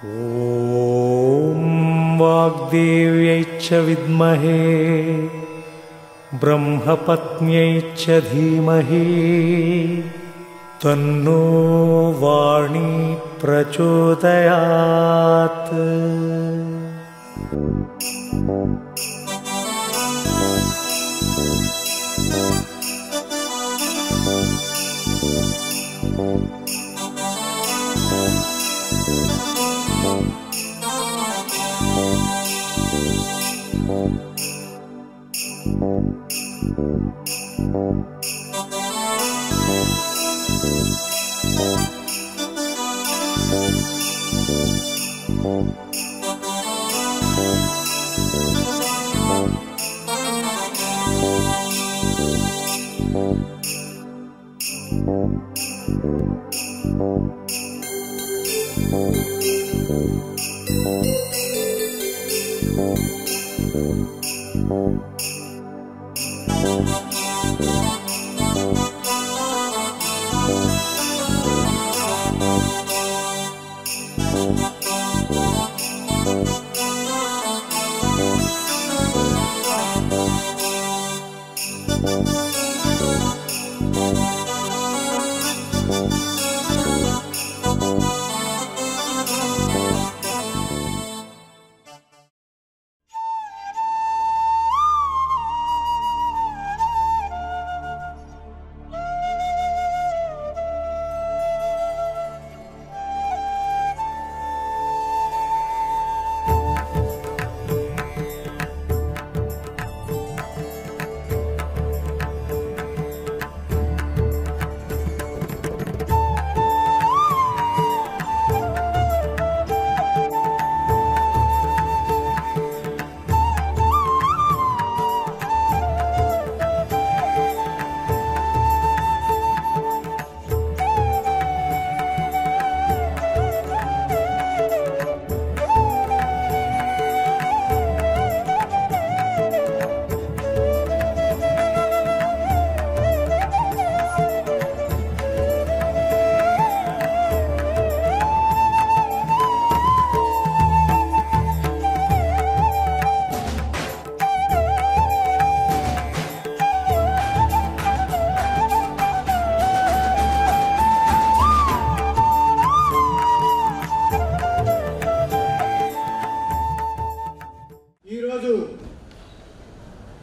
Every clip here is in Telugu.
ॐ वाग्देव्यै च विद्महे ब्रह्मपत्न्यै च धीमहि तन्नो वाणी प्रचोदयात्।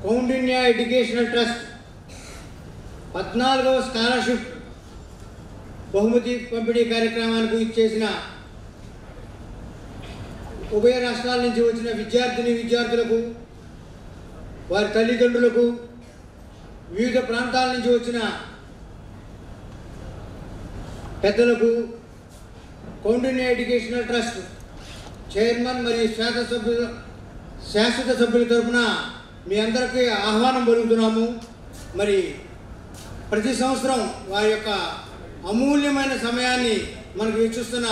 కౌండిన్య ఎడ్యుకేషనల్ ట్రస్ట్ 14వ స్కాలర్షిప్ బహుమతి పంపిణీ కార్యక్రమానికి ఇచ్చేసిన ఉభయ రాష్ట్రాల నుంచి వచ్చిన విద్యార్థులకు వారి తల్లిదండ్రులకు వివిధ ప్రాంతాల నుంచి వచ్చిన పెద్దలకు కౌండిన్య ఎడ్యుకేషనల్ ట్రస్ట్ చైర్మన్ మరియు శాశ్వత సభ్యుల తరఫున మీ అందరికీ ఆహ్వానం పలుకుతున్నాము. మరి ప్రతి సంవత్సరం వారి యొక్క అమూల్యమైన సమయాన్ని మనకు వెచ్చిస్తున్న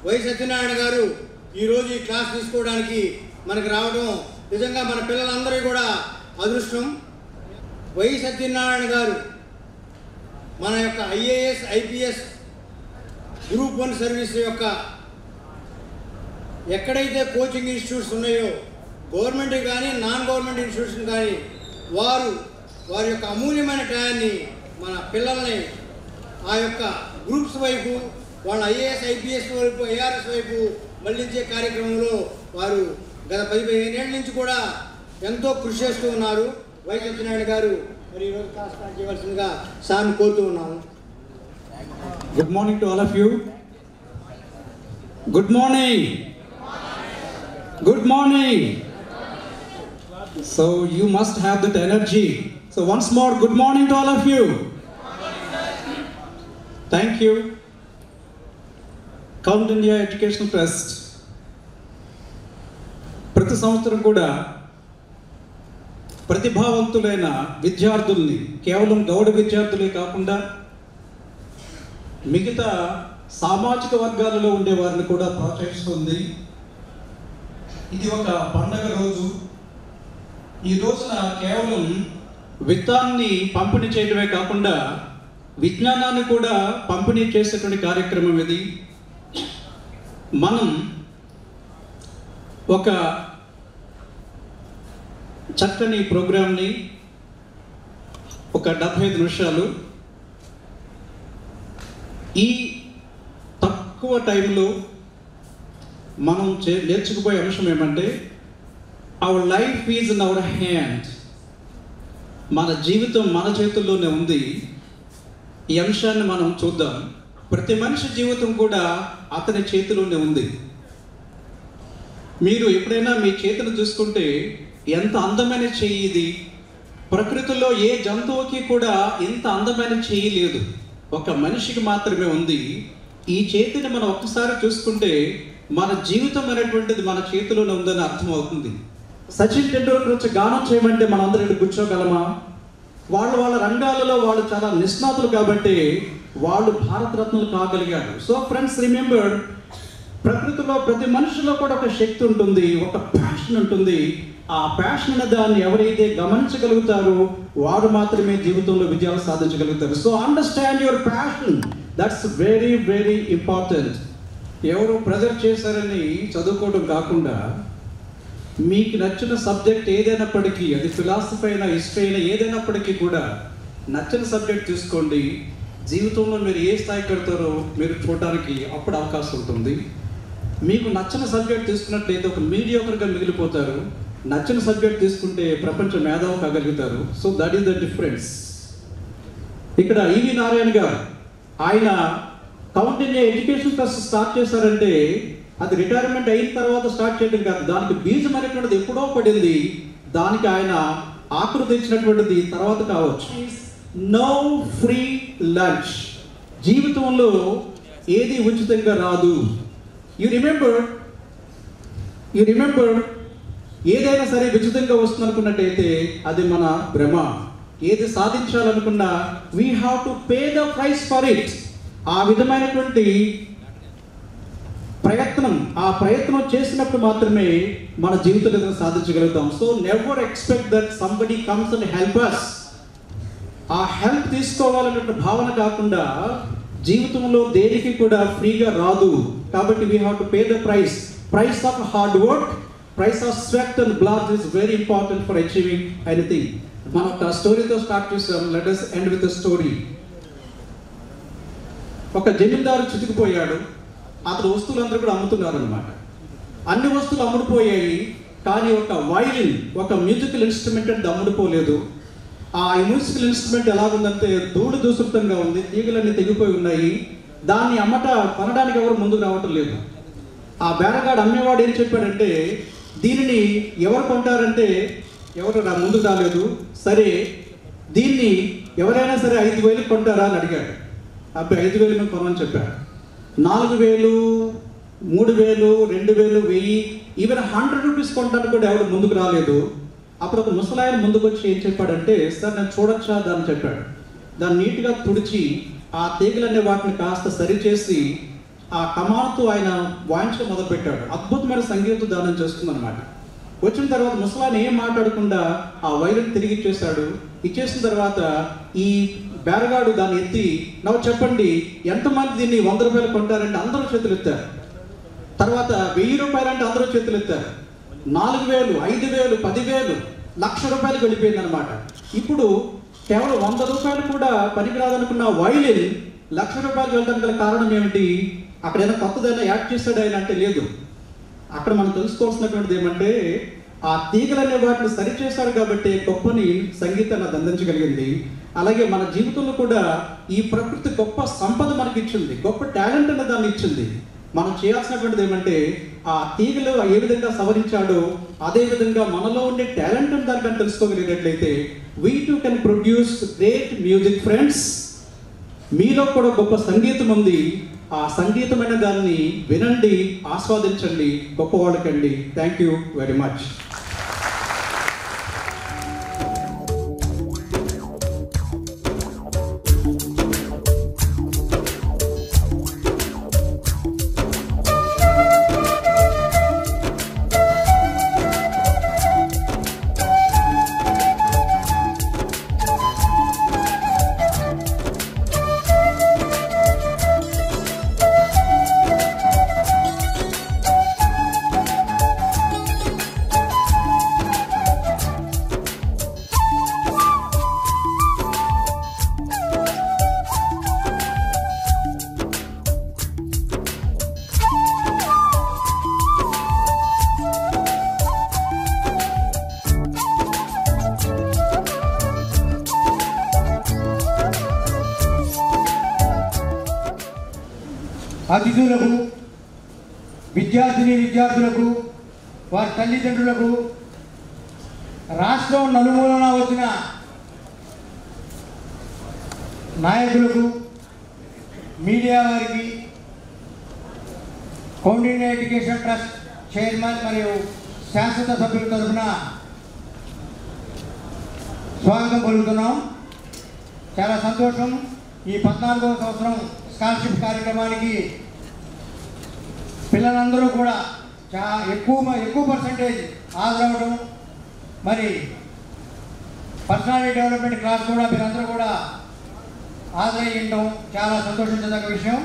వై సత్యనారాయణ గారు ఈరోజు ఈ క్లాస్ తీసుకోవడానికి మనకు రావడం నిజంగా మన పిల్లలందరికీ కూడా అదృష్టం. వై సత్యనారాయణ గారు మన యొక్క ఐఏఎస్ ఐపీఎస్ గ్రూప్ 1 సర్వీస్ యొక్క ఎక్కడైతే కోచింగ్ ఇన్స్టిట్యూట్స్ ఉన్నాయో గవర్నమెంట్ కానీ నాన్ గవర్నమెంట్ ఇన్స్టిట్యూషన్ కానీ వారి యొక్క అమూల్యమైన టయాన్ని మన పిల్లల్ని ఆ యొక్క గ్రూప్స్ వైపు వాళ్ళ ఐఏఎస్ ఐపీఎస్ వైపు ఐఆర్ఎస్ వైపు మళ్లించే కార్యక్రమంలో వారు గత 15 ఏళ్ళ నుంచి కూడా ఎంతో కృషి చేస్తూ ఉన్నారు. వై సత్యనారాయణ గారు మరి ఈరోజు క్లాస్ స్టార్ట్ చేయవలసిందిగా సార్ని కోరుతూ ఉన్నాము. Good morning to all of you. Good morning. Good morning. So you must have that energy. So once more, good morning to all of you. Thank you. Kountanya Educational Trust. ప్రతి సంవత్సరం కూడా ప్రతిభావంతులైన విద్యార్థుల్ని కేవలం గౌడ విద్యార్థులే కాకుండా మిగతా సామాజిక వర్గాలలో ఉండే వారిని కూడా ప్రోత్సహిస్తుంది. ఇది ఒక పండగ రోజు. ఈ రోజున కేవలం విత్తాన్ని పంపిణీ చేయడమే కాకుండా విజ్ఞానాన్ని కూడా పంపిణీ చేసేటువంటి కార్యక్రమం ఇది. మనం ఒక చక్కని ప్రోగ్రామ్ని ఒక 75 నిమిషాలు ఈ తక్కువ టైంలో మనం నేర్చుకుపోయే అంశం ఏమంటే our life is in our hand. మన జీవితం మన చేతుల్లోనే ఉంది. ఈ అంశాన్ని మనం చూద్దాం. ప్రతి మనిషి జీవితం కూడా అతని చేతిలోనే ఉంది. మీరు ఎప్పుడైనా మీ చేతిని చూసుకుంటే ఎంత అందమైన చెయ్యి ఇది. ప్రకృతిలో ఏ జంతువుకి కూడా ఇంత అందమైన చెయ్యి లేదు, ఒక మనిషికి మాత్రమే ఉంది. ఈ చేతిని మనం ఒక్కసారి చూసుకుంటే మన జీవితం అనేటువంటిది మన చేతిలోనే ఉందని అర్థమవుతుంది. సచిన్ టెండూల్కర్ వచ్చి గానం చేయమంటే మనందరం కూర్చోగలమా? వాళ్ళ రంగాలలో వాళ్ళు చాలా నిష్ణాతులు కాబట్టి వాళ్ళు భారతరత్నలు కాగలిగారు. సో ఫ్రెండ్స్, రిమెంబర్, ప్రకృతిలో ప్రతి మనిషిలో కూడా ఒక శక్తి ఉంటుంది, ఒక ప్యాషన్ ఉంటుంది. ఆ ప్యాషన్ అనే దాన్ని ఎవరైతే గమనించగలుగుతారో వారు మాత్రమే జీవితంలో విజయాలు సాధించగలుగుతారు. So understand your passion, that's very very important. ఎవరు ప్రెజర్ చేశారని చదువుకోవడం కాకుండా మీకు నచ్చిన సబ్జెక్ట్ ఏదైనప్పటికీ, అది ఫిలాసఫీ అయినా హిస్టరీ అయినా ఏదైనప్పటికీ కూడా నచ్చిన సబ్జెక్ట్ తీసుకోండి. జీవితంలో మీరు ఏ స్థాయికి వెళ్తారో మీరు చూడడానికి అప్పుడు అవకాశం ఉంటుంది. మీకు నచ్చిన సబ్జెక్ట్ తీసుకున్నట్లయితే ఒక మీడియోకర్గా మిగిలిపోతారు. నచ్చిన సబ్జెక్ట్ తీసుకుంటే ప్రపంచ మేధావి కాగలుగుతారు. So that is the difference. ఇక్కడ ఈవి నారాయణ గారు ఆయన కౌంటిన్యూ ఎడ్యుకేషన్ ట్రస్ట్ స్టార్ట్ చేశారంటే అది రిటైర్మెంట్ అయిన తర్వాత స్టార్ట్ చేయడం కాదు, దానికి బీజం అనేటువంటిది ఎప్పుడో పడింది. దానికి ఆయన ఆకృతి ఇచ్చినటువంటిది తర్వాత కావచ్చు. No free lunch. జీవితంలో ఏది ఉచితంగా రాదు. యు రిమెంబర్ ఏదైనా సరే ఉచితంగా వస్తుంది అనుకున్నట్టయితే అది మన భ్రమ. ఏది సాధించాలనుకున్నా we have to pay the price for it. ఆ విధమైనటువంటి ప్రయత్నం చేసినప్పుడు మాత్రమే మన జీవితంలో సాధించగలుగుతాం. So never expect that somebody comes and help us. ఆ హెల్ప్ తీసుకోవాలన్న భావన కాకుండా జీవితంలో దేనికి కూడా ఫ్రీగా రాదు. కాబట్టి we have to pay the price of hard work, price of sweat and blood is very important for achieving anything. మనం ఒక స్టోరీతో స్టార్ట్ చేసాం. Let us end with a story. ఒక జమీందారు చితికిపోయాడు. అతను వస్తువులందరూ కూడా అమ్ముతున్నారు అనమాట. అన్ని వస్తువులు అమ్ముడుపోయాయి, కానీ ఒక వైలిన్, ఒక మ్యూజికల్ ఇన్స్ట్రుమెంట్ అంటే అమ్ముడుపోలేదు. ఆ మ్యూజికల్ ఇన్స్ట్రుమెంట్ ఎలాగుందంటే ధూళి దూసుతంగా ఉంది, తీగలన్నీ తెగిపోయి ఉన్నాయి. దాన్ని కొనడానికి ఎవరు ముందుకు రావటం లేదు. ఆ బేరగాడు అమ్మేవాడు ఏం చెప్పాడంటే, దీనిని ఎవరు కొంటారంటే ఎవరు ముందుకు రాలేదు. సరే, దీన్ని ఎవరైనా సరే 5,000 కొంటారా అని అడిగాడు. అబ్బాయి 5,000 కొనమని చెప్పాడు. 4,000, 3,000, 2,000, 1,000, ఈవెన్ 100 రూపీస్ కొనడానికి కూడా ఎవరు ముందుకు రాలేదు. అప్పుడు ఒక ముసలాయన ముందుకు వచ్చి ఏం చెప్పాడంటే, సార్ నేను చూడొచ్చా దాన్ని చెప్పాడు. దాన్ని నీట్గా తుడిచి ఆ తీగలనే వాటిని కాస్త సరిచేసి ఆ కమాన్తో ఆయన వాయించడం మొదలుపెట్టాడు. అద్భుతమైన సంగీత దానం చేస్తుందన్నమాట. వచ్చిన తర్వాత ముసలాయన ఏం మాట్లాడకుండా ఆ వైలిన్ తిరిగి ఇచ్చేశాడు. ఇచ్చేసిన తర్వాత ఈ బేరగాడు దాన్ని ఎత్తి, నవ్వు చెప్పండి ఎంతమంది దీన్ని 100 రూపాయలు కొంటారంటే అందరూ చేతులు ఎత్తారు. తర్వాత 1,000 రూపాయలు అంటే అందరూ చేతులు ఎత్తారు. 4,000, 5,000, 10,000, 1,00,000 రూపాయలకు వెళ్ళిపోయింది అనమాట. ఇప్పుడు కేవలం 100 రూపాయలు కూడా పనికిరాదనుకున్న వైలిన్ 1,00,000 రూపాయలు వెళ్ళడానికి గల కారణం ఏమిటి? అక్కడ ఏదైనా కొత్తదైనా యాడ్ చేస్తాడు ఆయన అంటే లేదు. అక్కడ మనం తెలుసుకోవాల్సినటువంటిది ఏమంటే, ఆ తీగలనే వాటిని సరిచేశాడు కాబట్టి గొప్పని సంగీతాన్ని అది అందించగలిగింది. అలాగే మన జీవితంలో కూడా ఈ ప్రకృతి గొప్ప సంపద మనకి ఇచ్చింది, గొప్ప టాలెంట్ అనే దాన్ని ఇచ్చింది. మనం చేయాల్సినటువంటిది ఏమంటే, ఆ తీగలు ఏ విధంగా సవరించాడో అదే విధంగా మనలో ఉండే టాలెంట్ అని దానికని తెలుసుకోగలిగినట్లయితే we too can produce great music friends. మీలో కూడా గొప్ప సంగీతం ఉంది. ఆ సంగీతమైన దాన్ని వినండి, ఆస్వాదించండి, గొప్పవాళ్ళు కండి. Thank you very much. అతిథులకు, విద్యార్థులకు, వారి తల్లిదండ్రులకు, రాష్ట్రం నలుమూలన వచ్చిన నాయకులకు, మీడియా వారికి, కౌండిన్య ఎడ్యుకేషన్ ట్రస్ట్ చైర్మన్ మరియు శాశ్వత సభ్యుల తరఫున స్వాగతం పలుకుతున్నాం. చాలా సంతోషం. ఈ 14వ సంవత్సరం స్కాలర్షిప్ కార్యక్రమానికి పిల్లలందరూ కూడా చాలా ఎక్కువ పర్సంటేజ్ హాజరవడం, మరి పర్సనాలిటీ డెవలప్మెంట్ క్లాస్ కూడా మీరందరూ కూడా హాజరై ఉండడం చాలా సంతోషించదగ్గ విషయం.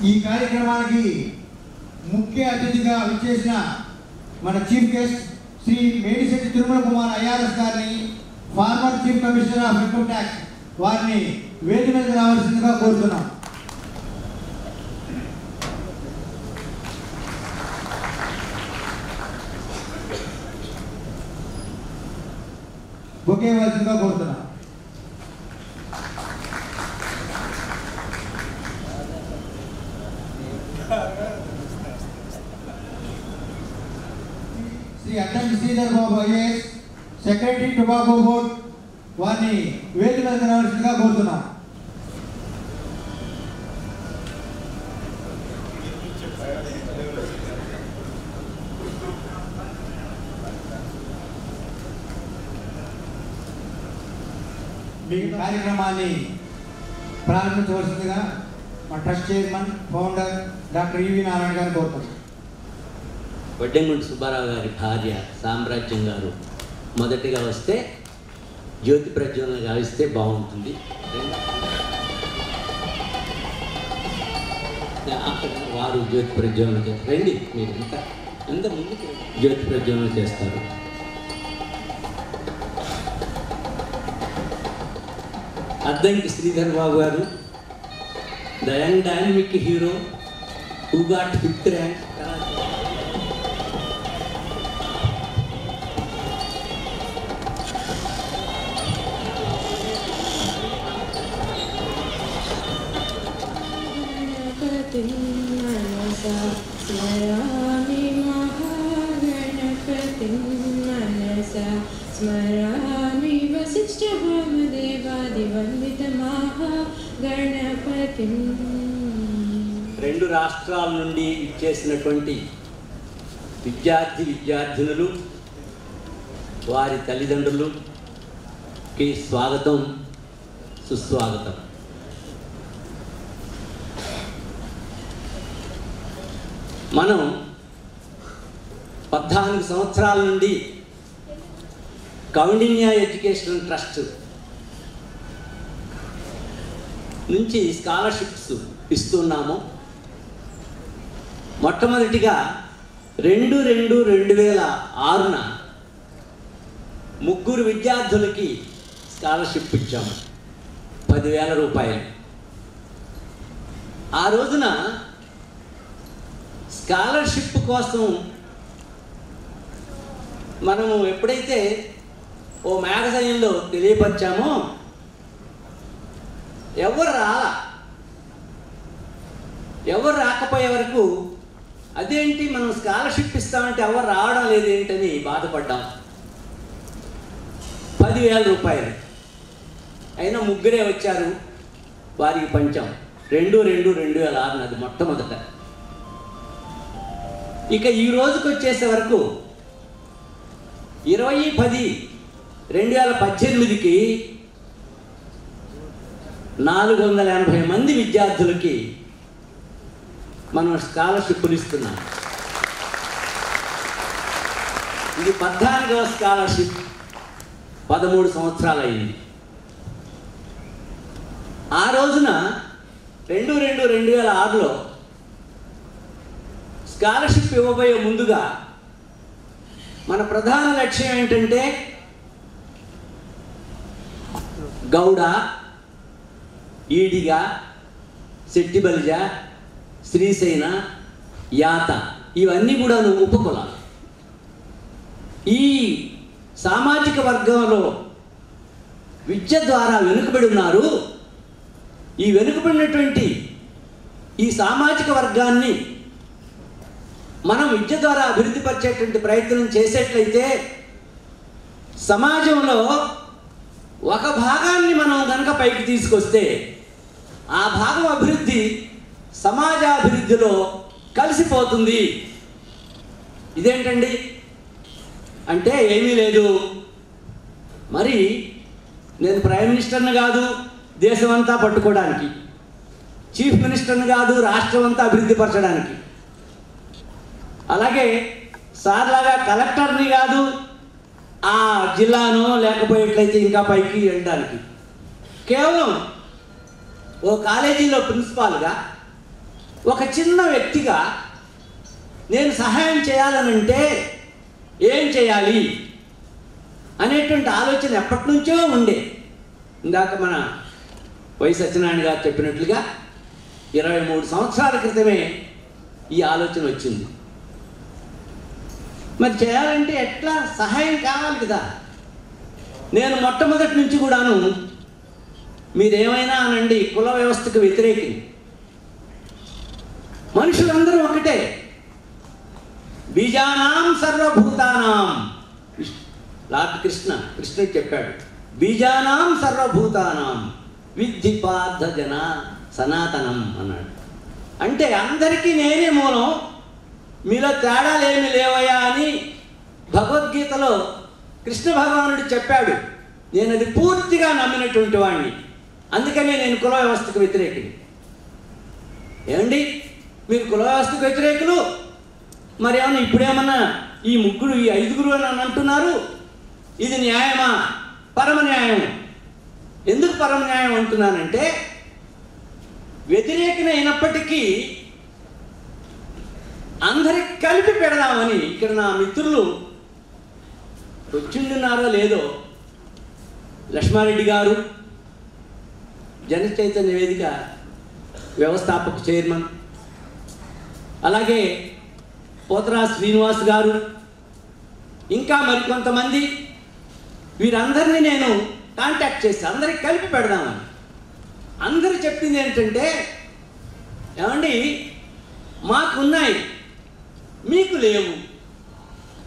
ఈ కార్యక్రమానికి ముఖ్య అతిథిగా విచ్చేసిన మన chief guest Shri Medisetti Tirumala Kumar IRS గారిని, former chief commissioner of income tax వారిని వేదిక మీదకి రావాల్సిందిగా కోరుతున్నాం. బొకే ఇవ్వాల్సిందిగా కోరుతున్నాం. శ్రీ అడ్డంకి Sridhar Babu IAS secretary tobacco board వారిని వేదిక మీదకి రావాల్సిందిగా కోరుతున్నాం. మీ కార్యక్రమాన్ని ప్రారంభించవలసిందిగా మా ట్రస్ట్ చైర్మన్ ఫౌండర్ డాక్టర్ ఈవి నారాయణ గారు కోరుతున్నాం. వడ్డెంగుంటి సుబ్బారావు గారి భార్య సామ్రాజ్యం గారు మొదటిగా వస్తే జ్యోతి ప్రజ్వలన గావిస్తే బాగుంటుంది. వారు జ్యోతి ప్రజ్వలన చేస్తారు. రండి, మీరు ఎంత ముందుకు జ్యోతి ప్రజ్వలన చేస్తారు. అద్దంకి శ్రీధర్ బాబు గారు, the young dynamic hero who got 5th rank. స్మరామి మహాగణపతిం మనసా స్మరామి వశిష్ఠ బ్రహ్మదేవాది వందిత మహాగణపతిం. 2 రాష్ట్రాల నుండి ఇచ్చేసినటువంటి విద్యార్థినులు, వారి తల్లిదండ్రులుకి స్వాగతం, సుస్వాగతం. మనం 14 సంవత్సరాల నుండి కౌండిన్య ఎడ్యుకేషన్ ట్రస్ట్ నుంచి స్కాలర్షిప్స్ ఇస్తున్నాము. మొట్టమొదటిగా 2/2/2006న 3 విద్యార్థులకి స్కాలర్షిప్ ఇచ్చాము, 10,000 రూపాయలు. ఆ రోజున స్కాలర్షిప్ కోసం మనము ఎప్పుడైతే ఓ మ్యాగజైన్లో తెలియపరిచామో ఎవరు రాకపోయే వరకు అదేంటి మనం స్కాలర్షిప్ ఇస్తామంటే ఎవరు రావడం లేదేంటని బాధపడ్డాం. 10,000 రూపాయలు అయినా 3 వచ్చారు, వారికి పంచాం. 2/2/2006 అది మొట్టమొదట. ఇక ఈ రోజుకి వచ్చేసే వరకు 20/10/2018కి 480 మంది విద్యార్థులకి మనం స్కాలర్షిప్లు ఇస్తున్నాం. ఇది 14వ స్కాలర్షిప్. 13 సంవత్సరాలు అయింది. ఆ రోజున 2/2/2006లో స్కాలర్షిప్ ఇవ్వబోయే ముందుగా మన ప్రధాన లక్ష్యం ఏంటంటే గౌడ, ఈడిగ, శెట్టిబలిజ, శ్రీశైన, యాత ఇవన్నీ కూడా ఉపకులాలు. ఈ సామాజిక వర్గంలో విద్య ద్వారా వెనుకబడి ఉన్నారు. ఈ వెనుకబడినటువంటి ఈ సామాజిక వర్గాన్ని మనం విద్య ద్వారా అభివృద్ధి పరిచేటువంటి ప్రయత్నం చేసేట్లయితే సమాజంలో ఒక భాగాన్ని మనం కనుక పైకి తీసుకొస్తే ఆ భాగం అభివృద్ధి సమాజాభివృద్ధిలో కలిసిపోతుంది. ఇదేంటండి అంటే ఏమీ లేదు. మరి నేను ప్రైమ్ మినిస్టర్ని కాదు దేశం అంతా పట్టుకోవడానికి, చీఫ్ మినిస్టర్ని కాదు రాష్ట్రం అంతా అభివృద్ధి పరచడానికి, అలాగే సార్లాగా కలెక్టర్ని కాదు ఆ జిల్లాను లేకపోయేట్లయితే ఇంకా పైకి వెళ్ళడానికి. కేవలం ఓ కాలేజీలో ప్రిన్సిపాల్గా ఒక చిన్న వ్యక్తిగా నేను సహాయం చేయాలనంటే ఏం చేయాలి అనేటువంటి ఆలోచన ఎప్పటి నుంచో ఉండే. ఇందాక మన వై సత్యనారాయణ గారు చెప్పినట్లుగా 23 సంవత్సరాల క్రితమే ఈ ఆలోచన వచ్చింది. మరి చేయాలంటే ఎట్లా సహాయం కావాలి కదా. నేను మొట్టమొదటి నుంచి కూడాను మీరేమైనా అనండి కుల వ్యవస్థకు వ్యతిరేకి. మనుషులందరూ ఒకటే. బీజానాం సర్వభూతానాం, లార్డ్ కృష్ణుడు చెప్పాడు, బీజానాం సర్వభూతానాం విద్ధి పార్థ జన సనాతనం అన్నాడు. అంటే అందరికీ నేనే మూలం, మీలో తేడాలేమి లేవయా అని భగవద్గీతలో కృష్ణ భగవానుడు చెప్పాడు. నేను అది పూర్తిగా నమ్మినటువంటి వాడిని. అందుకనే నేను కుల వ్యవస్థకు వ్యతిరేకిని. ఏమండి మీరు కుల వ్యవస్థకు వ్యతిరేకులు, మరి ఏమన్నా ఇప్పుడేమన్నా ఈ ముగ్గురు ఈ 5గురు అని అంటున్నారు, ఇది న్యాయమా? పరమ న్యాయం. ఎందుకు పరమ న్యాయం అంటున్నానంటే వ్యతిరేకన అయినప్పటికీ అందరికి కలిపి పెడదామని. ఇక్కడ నా మిత్రులు వచ్చిండున్నారో లేదో, లక్ష్మారెడ్డి గారు జన చైతన్య వేదిక వ్యవస్థాపక చైర్మన్, అలాగే పోతరా శ్రీనివాస్ గారు, ఇంకా మరికొంతమంది, వీరందరినీ నేను కాంటాక్ట్ చేసి అందరికి కలిపి పెడదామని. అందరూ చెప్పింది ఏంటంటే, ఏమండి మాకున్నాయి మీకు లేవు,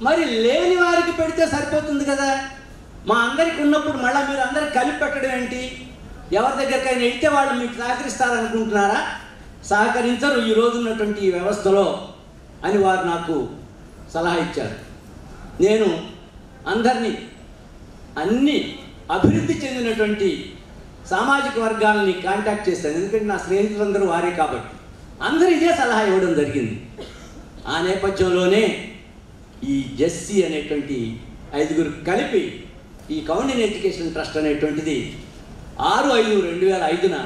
మరి లేని వారికి పెడితే సరిపోతుంది కదా, మా అందరికి ఉన్నప్పుడు మళ్ళీ మీరు అందరికి కలిపి పెట్టడం ఏంటి? ఎవరి దగ్గరికైనా వెళ్తే వాళ్ళు మీకు సహకరిస్తారనుకుంటున్నారా? సహకరించరు ఈ రోజు ఉన్నటువంటి ఈ వ్యవస్థలో అని వారు నాకు సలహా ఇచ్చారు. నేను అందరినీ అన్ని అభివృద్ధి చెందినటువంటి సామాజిక వర్గాలని కాంటాక్ట్ చేశాను. ఎందుకంటే నా స్నేహితులందరూ వారే కాబట్టి అందరూ ఇదే సలహా ఇవ్వడం జరిగింది. ఆ నేపథ్యంలోనే ఈ జెస్సీ అనేటువంటి 5గురు కలిపి ఈ కౌండిన్ ఎడ్యుకేషన్ ట్రస్ట్ అనేటువంటిది 6/5/2005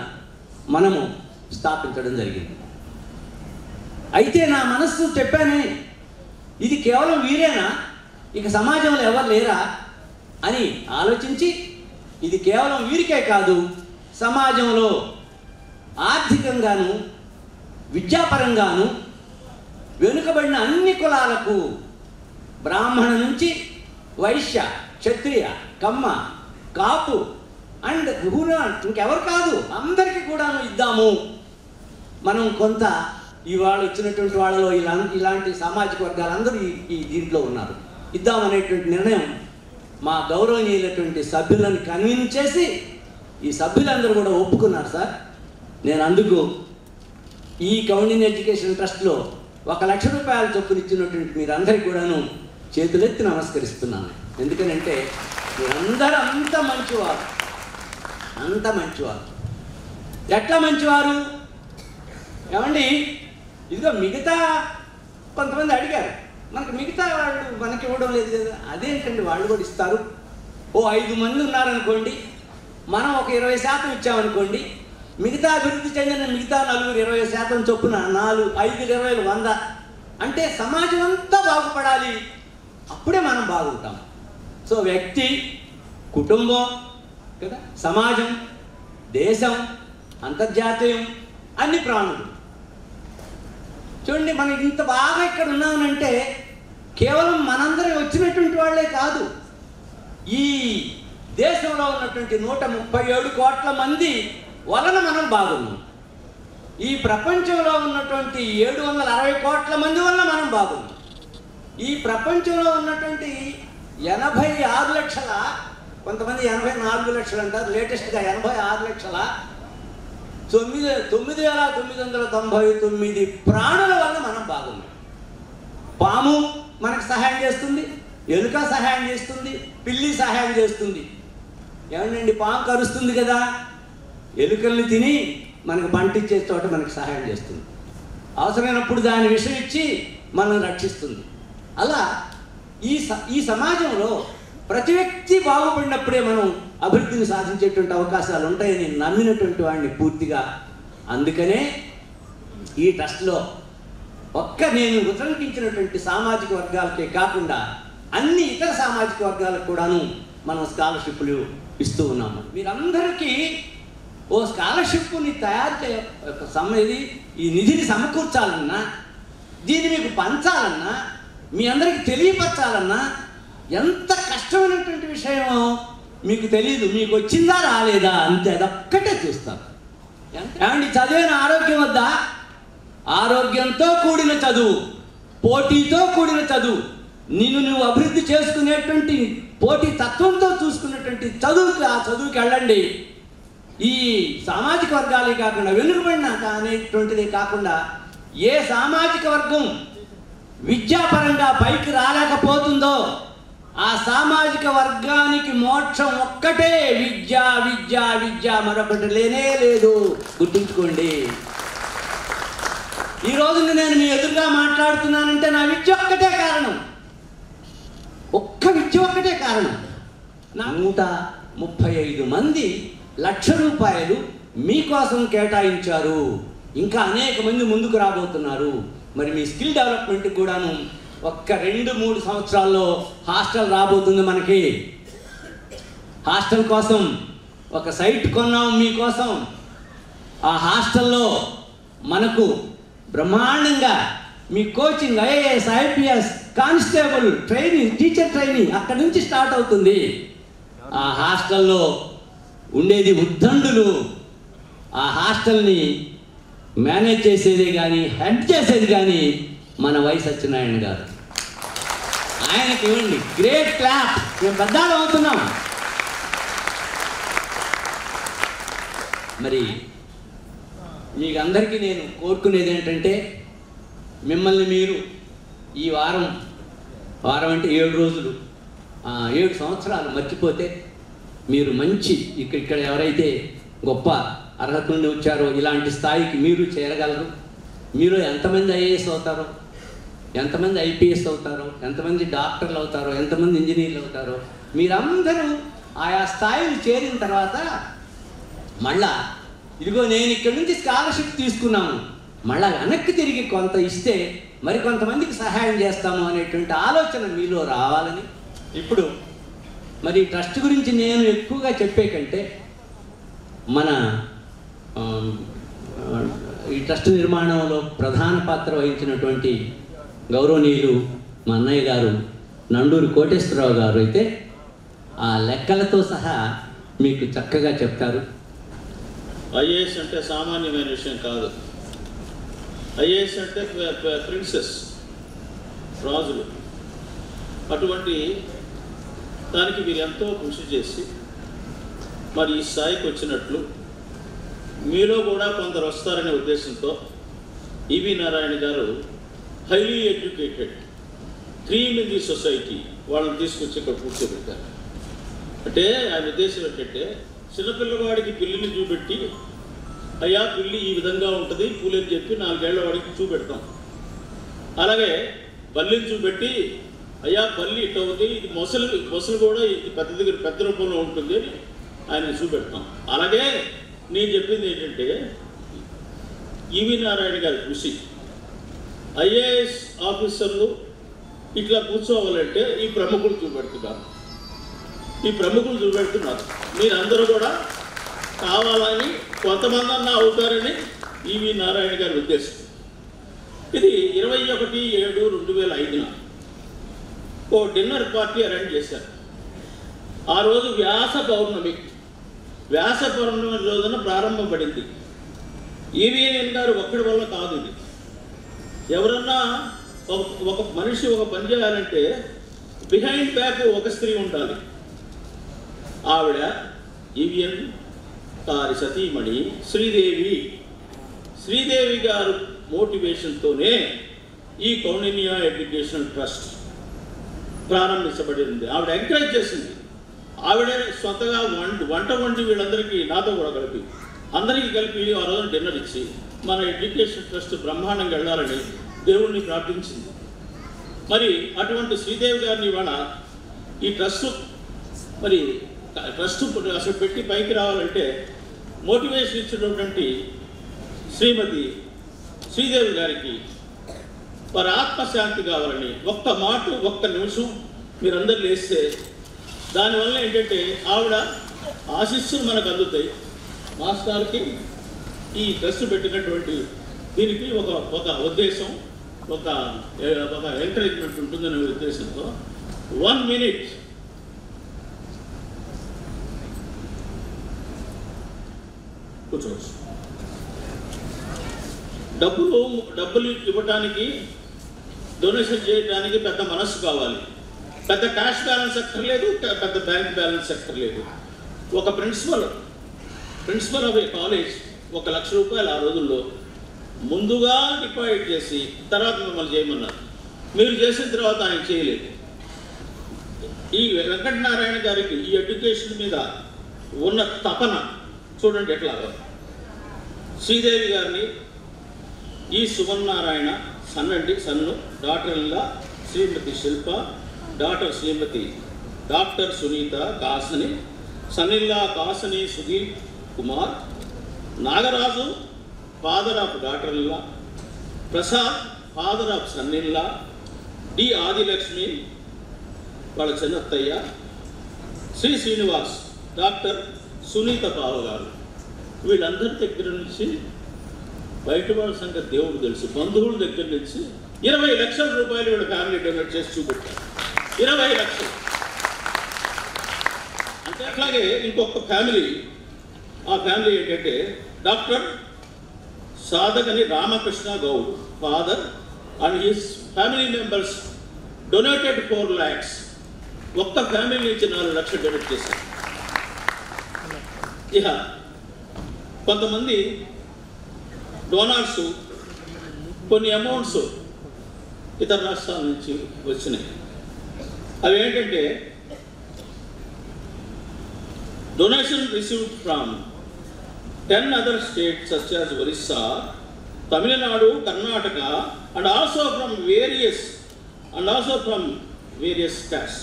మనము స్థాపించడం జరిగింది. అయితే నా మనస్సు చెప్పానే, ఇది కేవలం వీరేనా, ఇక సమాజంలో ఎవరు లేరా అని ఆలోచించి, ఇది కేవలం వీరికే కాదు సమాజంలో ఆర్థికంగాను విద్యాపరంగాను వెనుకబడిన అన్ని కులాలకు, బ్రాహ్మణ నుంచి వైశ్య, క్షత్రియ, కమ్మ, కాపు అండ్ ఇంకెవరు కాదు అందరికీ కూడాను ఇద్దాము. మనం కొంత ఇవాళ వచ్చినటువంటి వాళ్ళలో ఇలాంటి సామాజిక వర్గాలందరూ ఈ దీంట్లో ఉన్నారు, ఇద్దామనేటువంటి నిర్ణయం మా గౌరవనీయులైనటువంటి సభ్యులను కన్విన్స్ చేసి ఈ సభ్యులందరూ కూడా ఒప్పుకున్నారు. సార్ నేను అందుకు ఈ కౌండిన్ ఎడ్యుకేషన్ ట్రస్ట్లో 1 లక్ష రూపాయల చొప్పున ఇచ్చినటువంటి మీరందరికీ కూడాను చేతులెత్తి నమస్కరిస్తున్నాను. ఎందుకనంటే మీరందరూ అంత మంచివారు, అంత మంచివారు. ఎట్లా మంచివారు ఏమండి? ఇదిగో మిగతా కొంతమంది అడిగారు, మనకు మిగతా వాళ్ళు మనకి ఇవ్వడం లేదు కదా. అదేంటండి వాళ్ళు కూడా ఇస్తారు. ఓ 5 మంది ఉన్నారనుకోండి, మనం ఒక 20% ఇచ్చామనుకోండి, మిగతా అభివృద్ధి చెందిన మిగతా 20% చొప్పున 4, 5, 20, 100 అంటే సమాజం అంతా బాగుపడాలి, అప్పుడే మనం బాగుంటాం. సో వ్యక్తి, కుటుంబం కదా, సమాజం, దేశం, అంతర్జాతీయం, అన్ని ప్రాణులు. చూడండి, మనం ఇంత బాగా ఇక్కడ ఉన్నామనంటే కేవలం మనందరం వచ్చినటువంటి వాళ్ళే కాదు, ఈ దేశంలో ఉన్నటువంటి 137 కోట్ల మంది వలన మనం బాగున్నాం. ఈ ప్రపంచంలో ఉన్నటువంటి 760 కోట్ల మంది వలన మనం బాగున్నాం. ఈ ప్రపంచంలో ఉన్నటువంటి 86 లక్షల, కొంతమంది 84 లక్షలు అంటారు, లేటెస్ట్గా 86 లక్షల 9,999 ప్రాణుల వల్ల మనం బాగున్నాం. పాము మనకు సహాయం చేస్తుంది, ఎలుక సహాయం చేస్తుంది, పిల్లి సహాయం చేస్తుంది. ఏమండి, పాము కరుస్తుంది కదా, ఎలుకల్ని తిని మనకు పంటిచ్చే చోట మనకు సహాయం చేస్తుంది. అవసరమైనప్పుడు దాని విషం ఇచ్చి మనల్ని రక్షిస్తుంది. అలా ఈ సమాజంలో ప్రతి వ్యక్తి బాగుపడినప్పుడే మనం అభివృద్ధిని సాధించేటువంటి అవకాశాలు ఉంటాయని నమ్మినటువంటి వాడిని పూర్తిగా. అందుకనే ఈ ట్రస్ట్లో నేను ఉద్రంకించినటువంటి సామాజిక వర్గాలకే కాకుండా అన్ని ఇతర సామాజిక వర్గాలకు కూడాను మనం స్కాలర్షిప్లు ఇస్తూ ఉన్నాము. మీరందరికీ ఓ స్కాలర్షిప్ని తయారు ఈ నిధిని సమకూర్చాలన్నా, దీన్ని మీకు పంచాలన్నా, మీ అందరికీ తెలియపరచాలన్నా ఎంత కష్టమైనటువంటి విషయమో మీకు తెలియదు. మీకు వచ్చిందా రాలేదా అంతే, అదొక్కటే చూస్తారు. ఏమండి, చదివిన ఆరోగ్యం వద్దా? ఆరోగ్యంతో కూడిన చదువు, పోటీతో కూడిన చదువు, నువ్వు అభివృద్ధి చేసుకునేటువంటి పోటీ తత్వంతో చూసుకున్నటువంటి చదువుకి, ఆ చదువుకి వెళ్ళండి. ఈ సామాజిక వర్గాలే కాకుండా వెనుకబడిన అనేటువంటిదే కాకుండా ఏ సామాజిక వర్గం విద్యాపరంగా పైకి రాలేకపోతుందో ఆ సామాజిక వర్గానికి మోక్షం ఒక్కటే విద్య, విద్య, విద్య, మరొకటి లేనే లేదు. గుర్తుంచుకోండి. ఈరోజు నేను మీ ఎదురుగా మాట్లాడుతున్నానంటే నా విద్య ఒక్కటే కారణం, ఒక్క విద్య ఒక్కటే కారణం. 135 మంది ₹1,00,000 మీకోసం కేటాయించారు. ఇంకా అనేక మంది ముందుకు రాబోతున్నారు. మరి మీ స్కిల్ డెవలప్మెంట్కి కూడాను ఒక్క 2-3 సంవత్సరాల్లో హాస్టల్ రాబోతుంది. మనకి హాస్టల్ కోసం ఒక సైట్ కొన్నాం మీకోసం. ఆ హాస్టల్లో మనకు బ్రహ్మాండంగా మీ coaching, IAS, IPS, constable training, teacher training అక్కడి నుంచి స్టార్ట్ అవుతుంది. ఆ హాస్టల్లో ఉండేది ఉద్దండులు. ఆ హాస్టల్ని మేనేజ్ చేసేది కానీ హెడ్ చేసేది కానీ మన వై సత్యనారాయణ గారు. ఆయనకి ఇవ్వండి గ్రేట్ క్లాప్. మేము పెద్దలు అవుతున్నాం. మరి మీకు అందరికీ నేను కోరుకునేది ఏంటంటే, మిమ్మల్ని మీరు ఈ వారం అంటే 7 రోజులు, 7 సంవత్సరాలు మర్చిపోతే మీరు మంచి ఇక్కడ ఎవరైతే గొప్ప అర్హత నుండి వచ్చారో ఇలాంటి స్థాయికి మీరు చేరగలరు. మీరు ఎంతమంది ఐఏఎస్ అవుతారో, ఎంతమంది ఐపీఎస్ అవుతారో, ఎంతమంది డాక్టర్లు అవుతారో, ఎంతమంది ఇంజనీర్లు అవుతారో, మీరందరూ ఆయా స్థాయిలు చేరిన తర్వాత మళ్ళా ఇదిగో నేను ఇక్కడి నుంచి స్కాలర్షిప్ తీసుకున్నాను, మళ్ళా వెనక్కి తిరిగి కొంత ఇస్తే మరి కొంతమందికి సహాయం చేస్తాము అనేటువంటి ఆలోచన మీలో రావాలని. ఇప్పుడు మరి ట్రస్ట్ గురించి నేను ఎక్కువగా చెప్పే కంటే మన ఈ ట్రస్ట్ నిర్మాణంలో ప్రధాన పాత్ర వహించినటువంటి గౌరవనీయులు మా అన్నయ్య గారు నండూరి కోటేశ్వరరావు గారు అయితే ఆ లెక్కలతో సహా మీకు చక్కగా చెప్తారు. ఐఏఎస్ అంటే సామాన్యమైన విషయం కాదు. ఐఏఎస్ అంటే ప్రిన్సెస్, రాజులు. అటువంటి దానికి మీరు ఎంతో కృషి చేసి మరి ఈ స్థాయికి వచ్చినట్లు మీలో కూడా కొందరు వస్తారనే ఉద్దేశంతో ఈవి నారాయణ గారు highly educated cream in the society వాళ్ళని తీసుకొచ్చి ఇక్కడ కూర్చోబెట్టారు. అంటే ఆయన ఉద్దేశం ఏంటంటే, చిన్నపిల్లవాడికి పిల్లిని చూపెట్టి అయ్యా పిల్లి ఈ విధంగా ఉంటుంది పూలు అని చెప్పి 4 ఏళ్ల వాడికి చూపెడతాం. అలాగే బల్లిని చూపెట్టి అయ్యా బల్లి ఇట్లా ఉంది, ఇది మొసలు కూడా ఇది పెద్ద రూపంలో ఉంటుంది అని ఆయన చూపెడతాం. అలాగే నేను చెప్పింది ఏంటంటే, ఈవి నారాయణ గారి కృషి ఐఏఎస్ ఆఫీసర్లు ఇట్లా కూర్చోవాలంటే ఈ ప్రముఖులు చూపెడుతున్నారు. మీరందరూ కూడా కావాలని కొంతమంది అన్నా అవుతారని ఈవి నారాయణ గారి ఉద్దేశం. ఇది 21/7/2005 ఓ డిన్నర్ పార్టీ అరేంజ్ చేశారు. ఆ రోజు వ్యాస పౌర్ణమి రోజున ప్రారంభపడింది. ఈవీఎన్ గారు ఒక్కడి వల్ల కాదు ఇది. ఎవరన్నా ఒక మనిషి ఒక పని చేయాలంటే బిహైండ్ బ్యాక్ ఒక స్త్రీ ఉండాలి. ఆవిడ ఈవీఎన్ గారి సతీమణి శ్రీదేవి గారు మోటివేషన్తోనే ఈ కౌండిన్య ఎడ్యుకేషనల్ ట్రస్ట్ ప్రారంభించబడింది. ఆవిడ ఎంకరేజ్ చేసింది. ఆవిడ స్వంతగా వంట వండి వీళ్ళందరికీ నాతో కూడా అందరికీ కలిపి ఆ రోజున డిన్నర్ ఇచ్చి మన ఎడ్యుకేషన్ ట్రస్ట్ బ్రహ్మాండంగా వెళ్ళాలని దేవుణ్ణి ప్రార్థించింది. మరి అటువంటి శ్రీదేవి గారిని ఇవాళ ఈ ట్రస్ట్ అసలు పెట్టి పైకి రావాలంటే మోటివేషన్ ఇచ్చినటువంటి శ్రీమతి శ్రీదేవి గారికి వారి ఆత్మశాంతి కావాలని ఒక్క నిమిషం మీరందరూ లేస్తే దానివల్ల ఏంటంటే ఆవిడ ఆశీస్సులు మనకు అందుతాయి. మాస్టర్కి ఈ ట్రస్ట్ పెట్టినటువంటి దీనికి ఒక ఉద్దేశం, ఒక ఎంకరేజ్మెంట్ ఉంటుందనే ఉద్దేశంతో 1 minute కూర్చోవచ్చు. డబ్బులు ఇవ్వటానికి, డొనేషన్ చేయడానికి పెద్ద మనస్సు కావాలి. పెద్ద క్యాష్ బ్యాలెన్స్ అక్కర్లేదు, పెద్ద బ్యాంక్ బ్యాలెన్స్ అక్కర్లేదు. ఒక ప్రిన్సిపల్ ఆఫ్ ఏ కాలేజ్ 1 లక్ష రూపాయలు ఆ రోజుల్లో ముందుగా డిపాజిట్ చేసి తర్వాత మిమ్మల్ని చేయమన్నారు. మీరు చేసిన తర్వాత ఆయన చేయలేదు. ఈ వెంకటనారాయణ గారికి ఈ ఎడ్యుకేషన్ మీద ఉన్న తపన చూడండి ఎట్లాగో. శ్రీదేవి గారిని ఈ సుమన్నారాయణ సన్ను, డాక్టర్లా శ్రీమతి శిల్ప, డాక్టర్ సునీత కాసని, సన్నిల్లా కాసని సుధీర్ కుమార్, నాగరాజు ఫాదర్ ఆఫ్ డాక్టర్లా, ప్రసాద్ ఫాదర్ ఆఫ్ సన్నిల్లా, డి ఆదిలక్ష్మి వాళ్ళ చిన్నత్తయ్య, శ్రీనివాస్ డాక్టర్ సునీత బావ గారు. వీళ్ళందరి దగ్గర నుంచి బయట వాళ్ళ సంగతి దేవుడు తెలుసు. బంధువుల దగ్గర నుంచి 20 లక్షల రూపాయలు వీళ్ళ ఫ్యామిలీ డొనేట్ చేసి చూపెట్టారు. 20 లక్షలు అంటే. అట్లాగే ఇంకొక ఫ్యామిలీ, ఆ ఫ్యామిలీ ఏంటంటే doctor Sadhakani Ramakrishna Goud father and his family members donated 4 lakhs. ఒక్క ఫ్యామిలీ నుంచి 4 లక్షలు డొనేట్ చేశారు. ఇక కొంతమంది డోనార్స్ కొన్ని అమౌంట్స్ ఇతర రాష్ట్రాల నుంచి వచ్చినాయి. అవి ఏంటంటే donation received from 10 other states such as Orissa, Tamil Nadu, Karnataka and also from various states.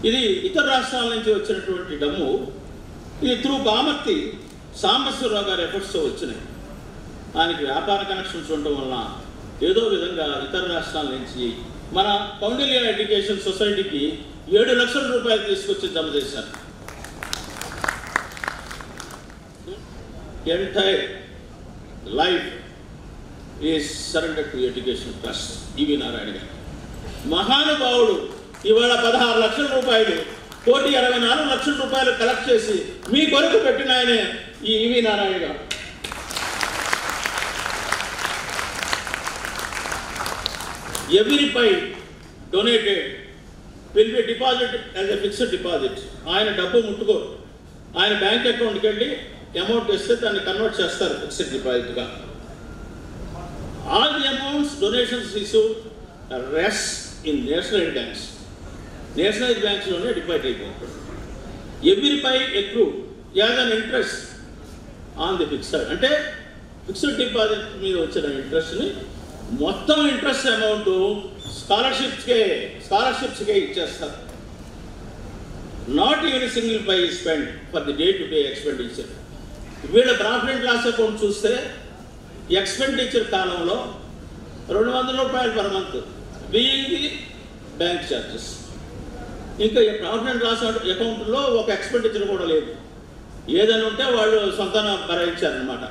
ఇది ఇతర రాష్ట్రాల నుంచి వచ్చినటువంటి డమ్ము. ఇది త్రూ కామర్తి సాంబశ్వరరావు గారి ఎఫర్ట్స్తో వచ్చినాయి. ఆయనకి వ్యాపార కనెక్షన్స్ ఉండటం వలన ఏదో విధంగా ఇతర రాష్ట్రాల నుంచి మన కౌండిల్య ఎడ్యుకేషన్ సొసైటీకి 7 లక్షల రూపాయలు తీసుకొచ్చి జమ చేశారు. Entire life is surrender to education trust. E V Narayana గారు మహానుభావుడు. ఇవాళ 16 లక్షల రూపాయలు, 1,64 లక్షల రూపాయలు కలెక్ట్ చేసి మీ కొరకు పెట్టిన ఆయనే ఈ ఈవి నారాయణ గారు. Every pie donated will be deposited as a fixed deposit. ఆయన డబ్బు ముట్టుకోరు. ఆయన బ్యాంక్ అకౌంట్కి వెళ్ళి అమౌంట్ ఇస్తే దాన్ని కన్వర్ట్ చేస్తారు ఫిక్స్డ్ డిపాజిట్గా. All the amounts donations received rest in national banks. Nationalise బ్యాంక్స్లోనే డిపాజిట్ అయిపోతుంది. Every pie accrue as an interest on the fixed. అంటే ఫిక్స్డ్ డిపాజిట్ మీద వచ్చిన ఇంట్రెస్ట్ని మొత్తం ఇంట్రెస్ట్ అమౌంట్ స్కాలర్షిప్స్కే ఇచ్చేస్తారు. Not even single pie spend for the day to day expenditure. వీళ్ళ ప్రాఫిట్ అండ్ లాస్ అకౌంట్ చూస్తే ఎక్స్పెండిచర్ కాలంలో 200 రూపాయలు per month being the bank charges. ఇంకా ప్రాఫిట్ అండ్ లాస్ అకౌంట్లో ఒక ఎక్స్పెండిచర్ కూడా లేదు. ఏదైనా ఉంటే వాళ్ళు సొంతంగా భరించారనమాట.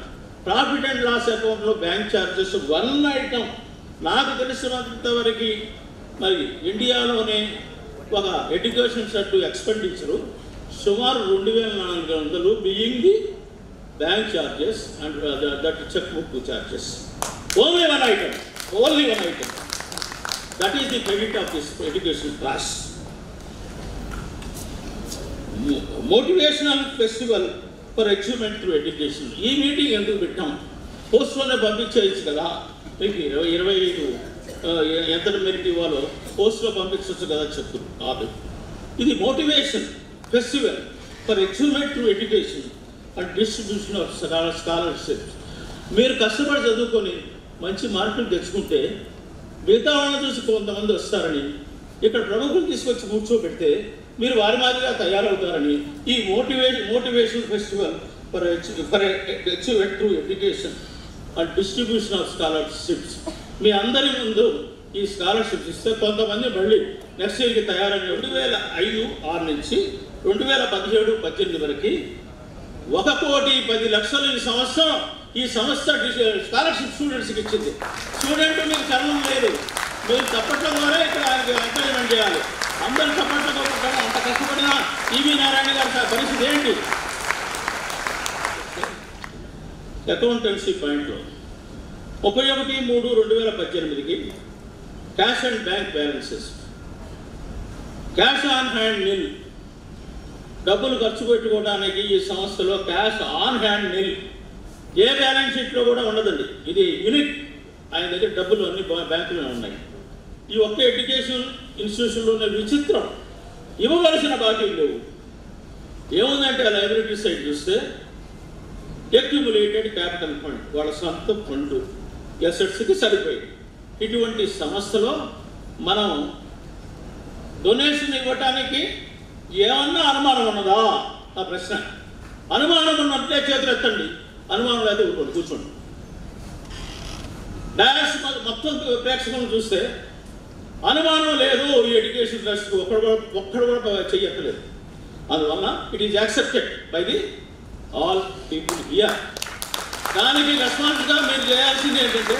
ప్రాఫిట్ అండ్ లాస్ అకౌంట్లో బ్యాంక్ ఛార్జెస్ 1 item నాకు తెలిసినంత వరకు మరి ఇండియాలోనే ఒక ఎడ్యుకేషన్ సెట్ ఎక్స్పెండిచరు సుమారు 2,400 being the bank charges and that cheque book charges. Only one item. That is the credit of this education class. Motivational festival for achievement through education. ఈ మీటింగ్ ఎందుకు పెట్టాం? పోస్ట్లోనే పంపించేయచ్చు కదా, మీకు 25 ఎంత మెరిట్ ఇవ్వాలో పోస్ట్లో పంపించవచ్చు కదా చెప్తున్నారు. కాదు, ఇది motivation festival for achievement through education and distribution of scholarships. మీరు కష్టపడి చదువుకొని మంచి మార్కులు తెచ్చుకుంటే మిగతా వాళ్ళని చూసి కొంతమంది వస్తారని ఇక్కడ ప్రభుత్వం తీసుకొచ్చి కూర్చోబెడితే మీరు వారి మాదిరిగా తయారవుతారని ఈ motivation festival for achievement through education and distribution of scholarships మీ అందరి ముందు ఈ స్కాలర్షిప్స్ ఇస్తే కొంతమంది మళ్ళీ నెక్స్ట్ ఇయర్కి తయారని 2005-6 నుంచి 2017-18 వరకు 1,10,00,000 ఈ సంస్థ స్కాలర్షిప్ స్టూడెంట్స్కి ఇచ్చింది. స్టూడెంట్ మీకు చరణం లేదు, మీరు చప్పట్ల ద్వారా ఇక్కడ ఆయనకి ఎంకరేజ్మెంట్ చేయాలి. అందరూ చప్పట్ల కొట్టడం అంత కష్టపడిన ఈవి నారాయణ గారి పరిస్థితి ఏంటి? అకౌంటెన్సీ పాయింట్లో 31/3/2018కి cash and bank balances, cash on hand nil. డబ్బులు ఖర్చు పెట్టుకోవడానికి ఈ సంస్థలో క్యాష్ ఆన్ హ్యాండ్ నిల్. ఏ బ్యాలెన్స్ షీట్లో కూడా ఉండదండి. ఇది యూనిక్. ఆయన దగ్గర డబ్బులు అన్ని బ్యాంకులో ఉన్నాయి. ఈ ఒక్క ఎడ్యుకేషన్ ఇన్స్టిట్యూషన్లోనే విచిత్రం, ఇవ్వవలసిన బాకీలు లేవు. ఏముందంటే ఆ లైబ్రరీ సైడ్ చూస్తే అక్యుములేటెడ్ క్యాపిటల్ ఫండ్, వాళ్ళ సొంత ఫండ్ ఎసెట్స్కి సరిపోయింది. ఇటువంటి సంస్థలో మనం డొనేషన్ ఇవ్వటానికి ఏమన్నా అనుమానం ఉన్నదా? ఆ ప్రశ్న. అనుమానం ఉన్నట్లే చేతులు ఎత్తండి, అనుమానం లేదా కూర్చోండి. డాష్ మొత్తం ప్రేక్షకులను చూస్తే అనుమానం లేదు ఈ ఎడ్యుకేషన్ ట్రస్ట్కి ఒక్కడు కూడా చెయ్యట్లేదు. అందువల్ల it is accepted by the all people here. దానికి రెస్పాన్స్గా మీరు చేయాల్సింది ఏంటంటే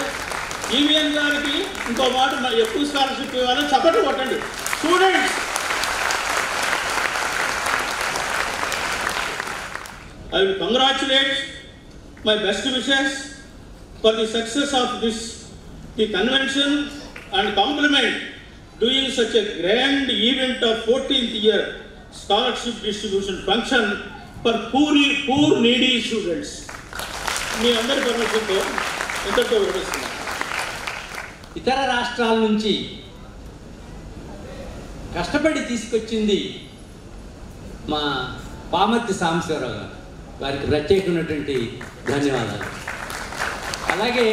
ఈవీఎన్ గారికి ఇంకో మాట ఎక్కువ స్కాలర్షిప్ ఇవ్వాలని చప్పట్లు కొట్టండి. Students, I will congratulate my best wishes for the success of the convention and compliment doing such a grand event of 14th year scholarship distribution function for poor needy students. మీ అందరి పర్మిషన్తో ఎంతతో వివరిస్తున్నాను. ఇతర రాష్ట్రాల నుంచి కష్టపడి తీసుకొచ్చింది మా పామర్తి సాంబశివరావు గారు. వారికి ప్రత్యేకమైనటువంటి ధన్యవాదాలు. అలాగే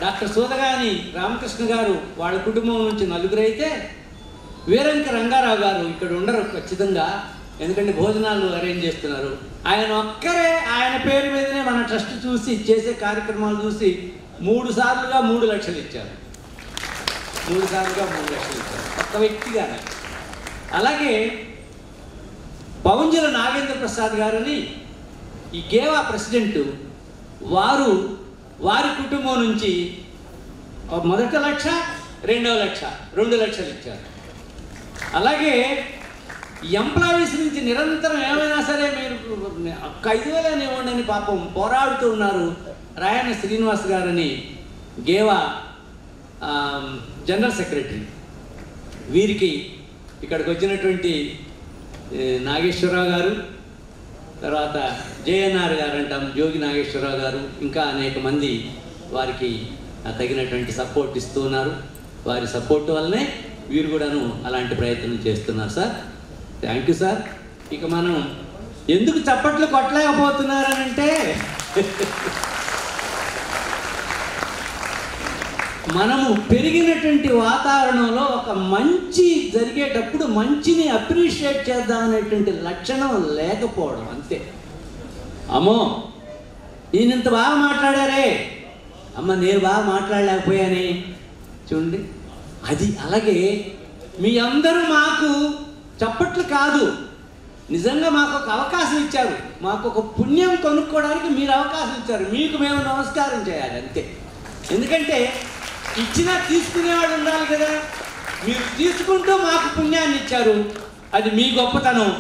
డాక్టర్ సూదగాని రామకృష్ణ గారు వాళ్ళ కుటుంబం నుంచి 4 అయితే వీరంక రంగారావు గారు ఇక్కడ ఉండరు ఖచ్చితంగా, ఎందుకంటే భోజనాలు అరేంజ్ చేస్తున్నారు. ఆయన ఒక్కరే ఆయన పేరు మీదనే మన ట్రస్ట్ చూసి చేసే కార్యక్రమాలు చూసి 3 సార్లుగా 3 లక్షలు ఇచ్చారు. 3 సార్లుగా 3 లక్షలు ఇచ్చారు ఒక్క వ్యక్తిగానే. అలాగే పవంజల నాగేంద్ర ప్రసాద్ గారని ఈ గేవా ప్రెసిడెంట్, వారి కుటుంబం నుంచి 1 లక్ష 2 లక్ష 2 లక్షలు ఇచ్చారు. అలాగే ఎంప్లాయీస్ నుంచి నిరంతరం ఏమైనా సరే మీరు 5,000 ఇవ్వండి అని పాపం పోరాడుతూ ఉన్నారు. రాయన శ్రీనివాస్ గారని గేవా జనరల్ సెక్రటరీ. వీరికి ఇక్కడికి వచ్చినటువంటి నాగేశ్వరరావు గారు, తర్వాత జేఎన్ఆర్ గారు అంటాం, జోగి నాగేశ్వరరావు గారు, ఇంకా అనేక మంది వారికి తగినటువంటి సపోర్ట్ ఇస్తున్నారు. వారి సపోర్ట్ వల్లనే వీరు కూడాను అలాంటి ప్రయత్నం చేస్తున్నారు సార్. Thank you sir. ఇక మనం ఎందుకు చప్పట్లు కొట్టలేకపోతున్నారనంటే మనము పెరిగినటువంటి వాతావరణంలో ఒక మంచి జరిగేటప్పుడు మంచిని అప్రిషియేట్ చేద్దామనేటువంటి లక్షణం లేకపోవడం అంతే. అమ్మో ఈయనంత బాగా మాట్లాడారే, అమ్మ నేను బాగా మాట్లాడలేకపోయానే, చూడండి అది. అలాగే మీ అందరూ మాకు చప్పట్లు కాదు, నిజంగా మాకు ఒక అవకాశం ఇచ్చారు, మాకు ఒక పుణ్యం కొనుక్కోవడానికి మీరు అవకాశం ఇచ్చారు. మీకు మేము నమస్కారం చేయాలి అంతే. ఎందుకంటే ఇచ్చినా తీసుకునేవాడు ఉండాలి కదా. మీరు తీసుకుంటూ మాకు పుణ్యాన్ని ఇచ్చారు, అది మీ గొప్పతనం.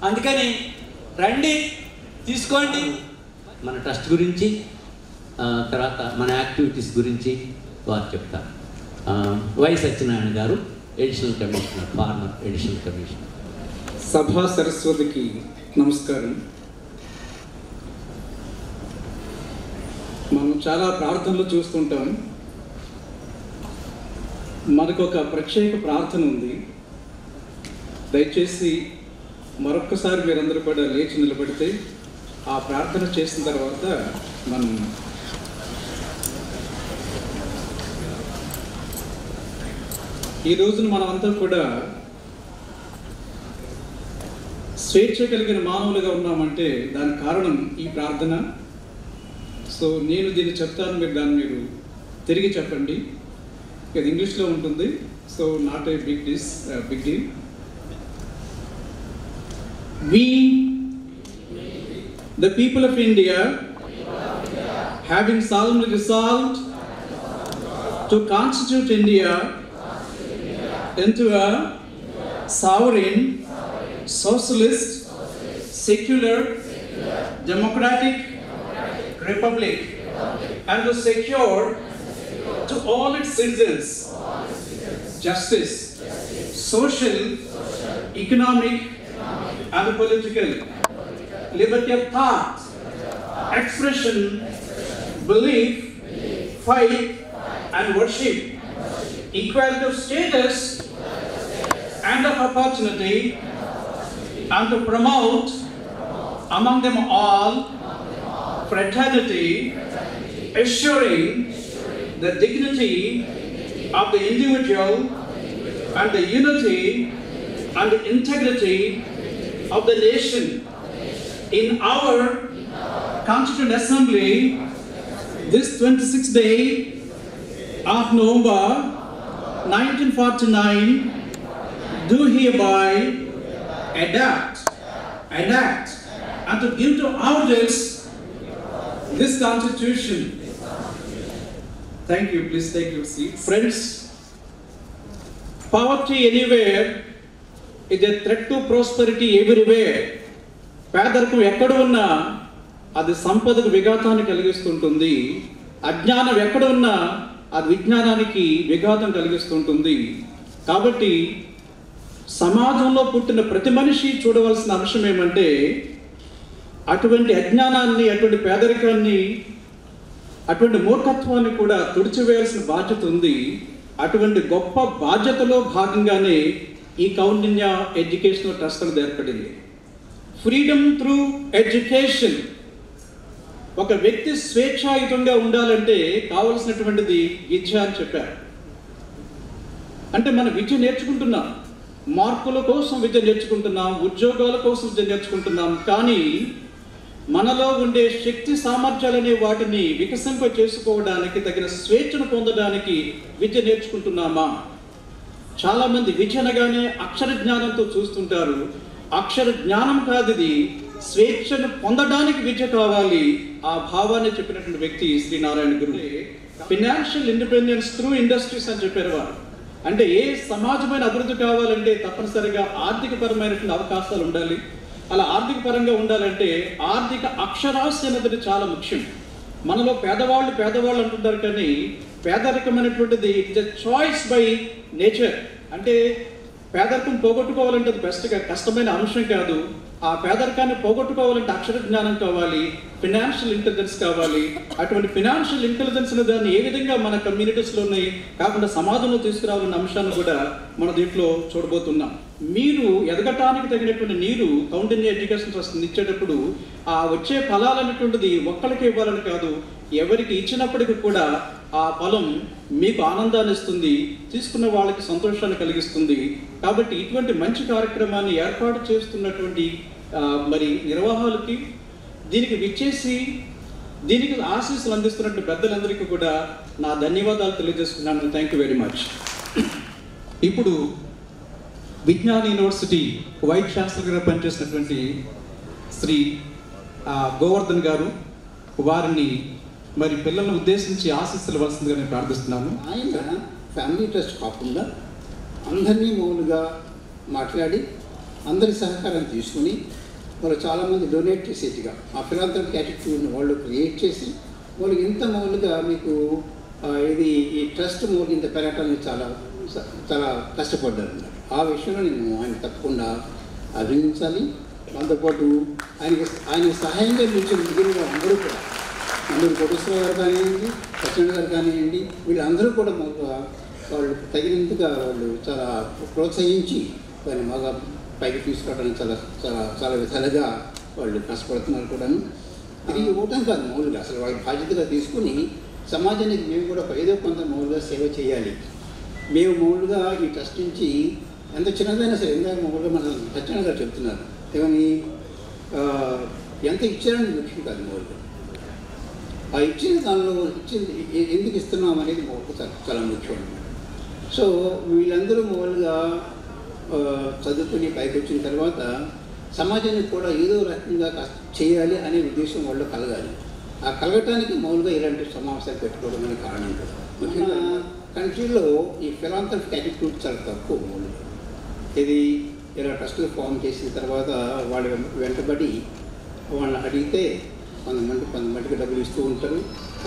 అందుకని రండి, తీసుకోండి. మన ట్రస్ట్ గురించి తర్వాత మన యాక్టివిటీస్ గురించి వారు చెప్తారు. Y Satyanarayana garu, additional commissioner, former additional commissioner. సభా సరస్వతికి నమస్కారం. మనం చాలా ప్రార్థనలు చూస్తుంటాం. మనకు ఒక ప్రత్యేక ప్రార్థన ఉంది. దయచేసి మరొక్కసారి మీరందరూ కూడా లేచి నిలబడితే ఆ ప్రార్థన చేసిన తర్వాత మనం ఈ రోజున మనమంతా కూడా స్వేచ్ఛ కలిగిన మానవులుగా ఉన్నామంటే దానికి కారణం ఈ ప్రార్థన. సో నేను దీన్ని చెప్తాను, మీరు మీరు తిరిగి చెప్పండి. ఇది ఇంగ్లీష్లో ఉంటుంది, so not a big deal. We, the people of India, having solemnly resolved to constitute India into a sovereign, socialist, secular, democratic republic, and to secure to all its citizens justice, social, economic, and political liberty of thought, expression, belief, faith, and worship, equality of status and of opportunity, and to promote among them all fraternity, assuring the dignity of the individual and the unity and the integrity of the nation. In our Constituent Assembly, this 26th day of November 1949, do hereby enact and to give to ours this Constitution. Thank you. Please take your seats. Friends, poverty anywhere is a threat to prosperity everywhere. పేదరికం ఎక్కడ ఉన్నా అది సంపదకు విఘాతాన్ని కలిగిస్తుంటుంది. అజ్ఞానం ఎక్కడ ఉన్నా అది విజ్ఞానానికి విఘాతం కలిగిస్తుంటుంది. కాబట్టి సమాజంలో పుట్టిన ప్రతి మనిషి చూడవలసిన అంశం ఏమంటే అటువంటి అజ్ఞానాన్ని, అటువంటి పేదరికాన్ని, అటువంటి మూర్ఖత్వాన్ని కూడా తుడిచివేయాల్సిన బాధ్యత ఉంది. అటువంటి గొప్ప బాధ్యతలో భాగంగానే ఈ కౌండిన్య ఎడ్యుకేషనల్ ట్రస్ట్ అనేది ఏర్పడింది. Freedom through education. ఒక వ్యక్తి స్వేచ్ఛాయుతంగా ఉండాలంటే కావలసినటువంటిది విద్య అని చెప్పారు. అంటే మనం విద్య నేర్చుకుంటున్నాం, మార్కుల కోసం విద్య నేర్చుకుంటున్నాం, ఉద్యోగాల కోసం విద్య నేర్చుకుంటున్నాం. కానీ మనలో ఉండే శక్తి సామర్థ్యాలనే వాటిని వికసింప చేసుకోవడానికి, తగిన స్వేచ్ఛను పొందడానికి విద్య నేర్చుకుంటున్నామా? చాలామంది విద్య అనగానే అక్షర జ్ఞానంతో చూస్తుంటారు. అక్షర జ్ఞానం కాదు ఇది, స్వేచ్ఛను పొందడానికి విద్య కావాలి. ఆ భావాన్ని చెప్పినటువంటి వ్యక్తి శ్రీనారాయణ గురు. ఫినాన్షియల్ ఇండిపెండెన్స్ త్రూ ఇండస్ట్రీస్ అని చెప్పారు వారు. అంటే ఏ సమాజమైన అభివృద్ధి కావాలంటే తప్పనిసరిగా ఆర్థికపరమైనటువంటి అవకాశాలు ఉండాలి. అలా ఆర్థిక పరంగా ఉండాలంటే ఆర్థిక అక్షరాస్యత అనేది చాలా ముఖ్యం. మనలో పేదవాళ్ళు అంటుంటారు, కానీ పేదరికం అనేటువంటిది it's a choice by nature. అంటే పేదరికం పోగొట్టుకోవాలంటే అది కష్టమైన అంశం కాదు. ఆ పేదరికాన్ని పోగొట్టుకోవాలంటే అక్షర జ్ఞానం కావాలి, ఫినాన్షియల్ ఇంటెలిజెన్స్ కావాలి. అటువంటి ఫినాన్షియల్ ఇంటెలిజెన్స్ అనే దాన్ని ఏ విధంగా మన కమ్యూనిటీస్లోనే కాకుండా సమాజంలో తీసుకురావాలన్న అంశాన్ని కూడా మన దీంట్లో చూడబోతున్నాం. మీరు ఎదగటానికి తగినటువంటి నీరు కౌండిన్య ఎడ్యుకేషన్ ట్రస్ట్ ఇచ్చేటప్పుడు ఆ వచ్చే ఫలాలనేటువంటిది ఒక్కరికి ఇవ్వాలని కాదు, ఎవరికి ఇచ్చినప్పటికీ కూడా ఆ ఫలం మీకు ఆనందాన్ని ఇస్తుంది, తీసుకున్న వాళ్ళకి సంతోషాన్ని కలిగిస్తుంది. కాబట్టి ఇటువంటి మంచి కార్యక్రమాన్ని ఏర్పాటు చేస్తున్నటువంటి మరి నిర్వాహకులకి, దీనికి విచ్చేసి దీనికి ఆశీస్సులు అందిస్తున్నటువంటి పెద్దలందరికీ కూడా నా ధన్యవాదాలు తెలియజేస్తున్నాను. Thank you very much. ఇప్పుడు విజ్ఞాన్ యూనివర్సిటీ వైస్ ఛాన్సలర్గా పనిచేసినటువంటి శ్రీ గోవర్ధన్ గారు, వారిని మరి పిల్లలను ఉద్దేశించి ఆశీస్సులు ఇవ్వాల్సిందిగా నేను ప్రార్థిస్తున్నాను. ఆయన ఫ్యామిలీ ట్రస్ట్ కాకుండా అందరినీ మామూలుగా మాట్లాడి అందరి సహకారం తీసుకుని వాళ్ళు చాలామంది డొనేట్ చేసేట్టుగా ఆ ఫిలాంథ్రఫిక్ యాటిట్యూడ్ని వాళ్ళు క్రియేట్ చేసి వాళ్ళు ఇంత మామూలుగా మీకు ఇది ఈ ట్రస్ట్ మామూలు ఇంత పెరగటానికి చాలా చాలా కష్టపడ్డారు అన్నారు. ఆ విషయంలో నేను ఆయన తప్పకుండా అభినందించాలి. దాంతోపాటు ఆయన సహాయంగా నిలిచిన మిగిలిన అందరూ కూడా కోటేశ్వర గారు కానివ్వండి, సత్యనారాయణ గారు కానివ్వండి, వీళ్ళందరూ కూడా వాళ్ళు తగినంతగా వాళ్ళు చాలా ప్రోత్సహించి దాన్ని బాగా పైకి తీసుకురావడానికి చాలా చాలా చాలా విధాలుగా వాళ్ళు కష్టపడుతున్నారు కూడాను. ఇది ఇవ్వటం కాదు మామూలుగా, అసలు వాళ్ళ బాధ్యతగా తీసుకుని సమాజానికి మేము కూడా ఏదో కొంత మామూలుగా సేవ చేయాలి. మేము మామూలుగా ఈ ట్రస్ట్ నుంచి ఎంత చిన్నదైనా సరే, ఇందాక మామూలుగా మన సత్యనారాయణ గారు చెప్తున్నారు ఏమని ఎంత ఇచ్చారని ముఖ్యం కాదు మామూలుగా, ఆ ఇచ్చిన దానిలో ఇచ్చింది ఎందుకు ఇస్తున్నాం అనేది మామూలుగా చాలా ముఖ్యం. సో వీళ్ళందరూ మామూలుగా చదువుకుని పైకి వచ్చిన తర్వాత సమాజానికి కూడా ఏదో రకంగా చేయాలి అనే ఉద్దేశం వాళ్ళు కలగాలి. ఆ కలగటానికి మామూలుగా ఇలాంటి సమావేశాలు పెట్టుకోవడం అనే కారణం కదా. ముఖ్యంగా కంట్రీలో ఈ ఫిలాంథ్రఫిక్ యాటిట్యూడ్ చాలా తక్కువ మామూలుగా. ఇది ఇలా ట్రస్టులు ఫామ్ చేసిన తర్వాత వాళ్ళు వెంటబడి వాళ్ళని అడిగితే కొంతమందికి డబ్బులు ఇస్తూ ఉంటారు,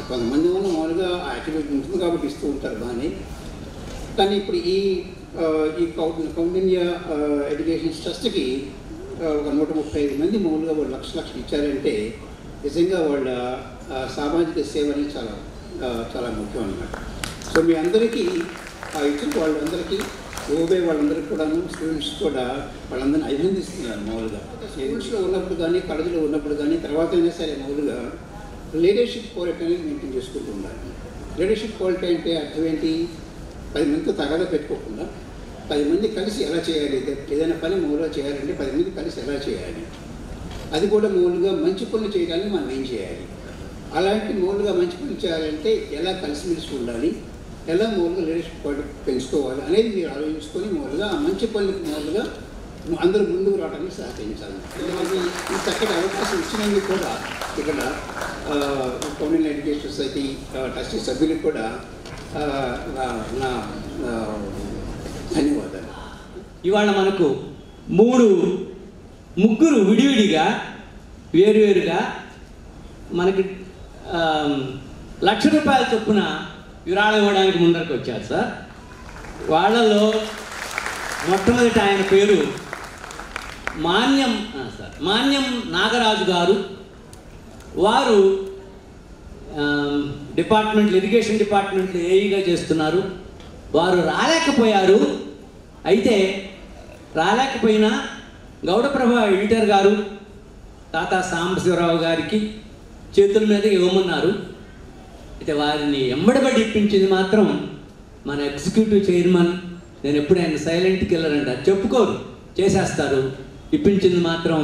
కొంతమంది వల్ల మామూలుగా యాక్టివిటీ ఉంటుంది కాబట్టి ఇస్తూ ఉంటారు బాగానే. కానీ ఇప్పుడు ఈ కౌండిన్య ఎడ్యుకేషన్ ట్రస్ట్కి ఒక 135 మంది మామూలుగా వాళ్ళు లక్షలు ఇచ్చారంటే నిజంగా వాళ్ళ సామాజిక సేవ అనేది చాలా చాలా ముఖ్యం అన్నమాట. సో మీ అందరికీ ఆ ఇచ్చిన వాళ్ళందరికీ ఓబే వాళ్ళందరికీ కూడాను స్టూడెంట్స్ కూడా వాళ్ళందరినీ అభినందిస్తున్నారు. మామూలుగా స్కూల్స్లో ఉన్నప్పుడు కానీ కాలేజీలో ఉన్నప్పుడు కానీ తర్వాత అయినా సరే మామూలుగా లీడర్షిప్ క్వాలిటీ అనేది మెయింటైన్ చేసుకుంటూ ఉండాలి. లీడర్షిప్ క్వాలిటీ అంటే అర్థం ఏంటి? 10 మందితో తగాదా పెట్టుకోకుండా 10 మంది కలిసి ఎలా చేయాలి, ఏదైనా పని మామూలుగా చేయాలంటే 10 మంది కలిసి ఎలా చేయాలి, అది కూడా మామూలుగా మంచి పనులు చేయడానికి మనం ఏం చేయాలి, అలాంటి మామూలుగా మంచి పనులు చేయాలంటే ఎలా కలిసిమెలిసి ఉండాలి, ఎలా మామూలుగా లీడర్షిప్ క్వాలిటీ పెంచుకోవాలి అనేది మీరు ఆలోచించుకొని మామూలుగా ఆ మంచి పనులకు మామూలుగా అందరూ ముందుకు రావడానికి సహకరించాలి. ఈ చక్కటి అవకాశం ఇచ్చినందుకు కూడా ఇక్కడ కౌండిన్య ఎడ్యుకేషన్ సొసైటీ ట్రస్టీ సభ్యులకు కూడా నా ధన్యవాదాలు. ఇవాళ మనకు ముగ్గురు విడివిడిగా వేరువేరుగా మనకి ₹1,00,000 చొప్పున విరాళం ఇవ్వడానికి ముందరకు వచ్చారు సార్. వాళ్ళలో మొట్టమొదటి ఆయన పేరు మాన్యం నాగరాజు గారు. వారు ఇరిగేషన్ డిపార్ట్మెంట్లో ఏఈగా చేస్తున్నారు. వారు రాలేకపోయారు. అయితే రాలేకపోయినా గౌడప్రభ ఎడిటర్ గారు తాతా సాంబశివరావు గారికి చేతుల మీద ఇవ్వమన్నారు. అయితే వారిని ఎంబడబడి ఇప్పించింది మాత్రం మన ఎగ్జిక్యూటివ్ చైర్మన్. నేను ఎప్పుడు ఆయన సైలెంట్ కిల్లర్ అంటారు, చెప్పుకోరు, చేసేస్తారు. ఇప్పించింది మాత్రం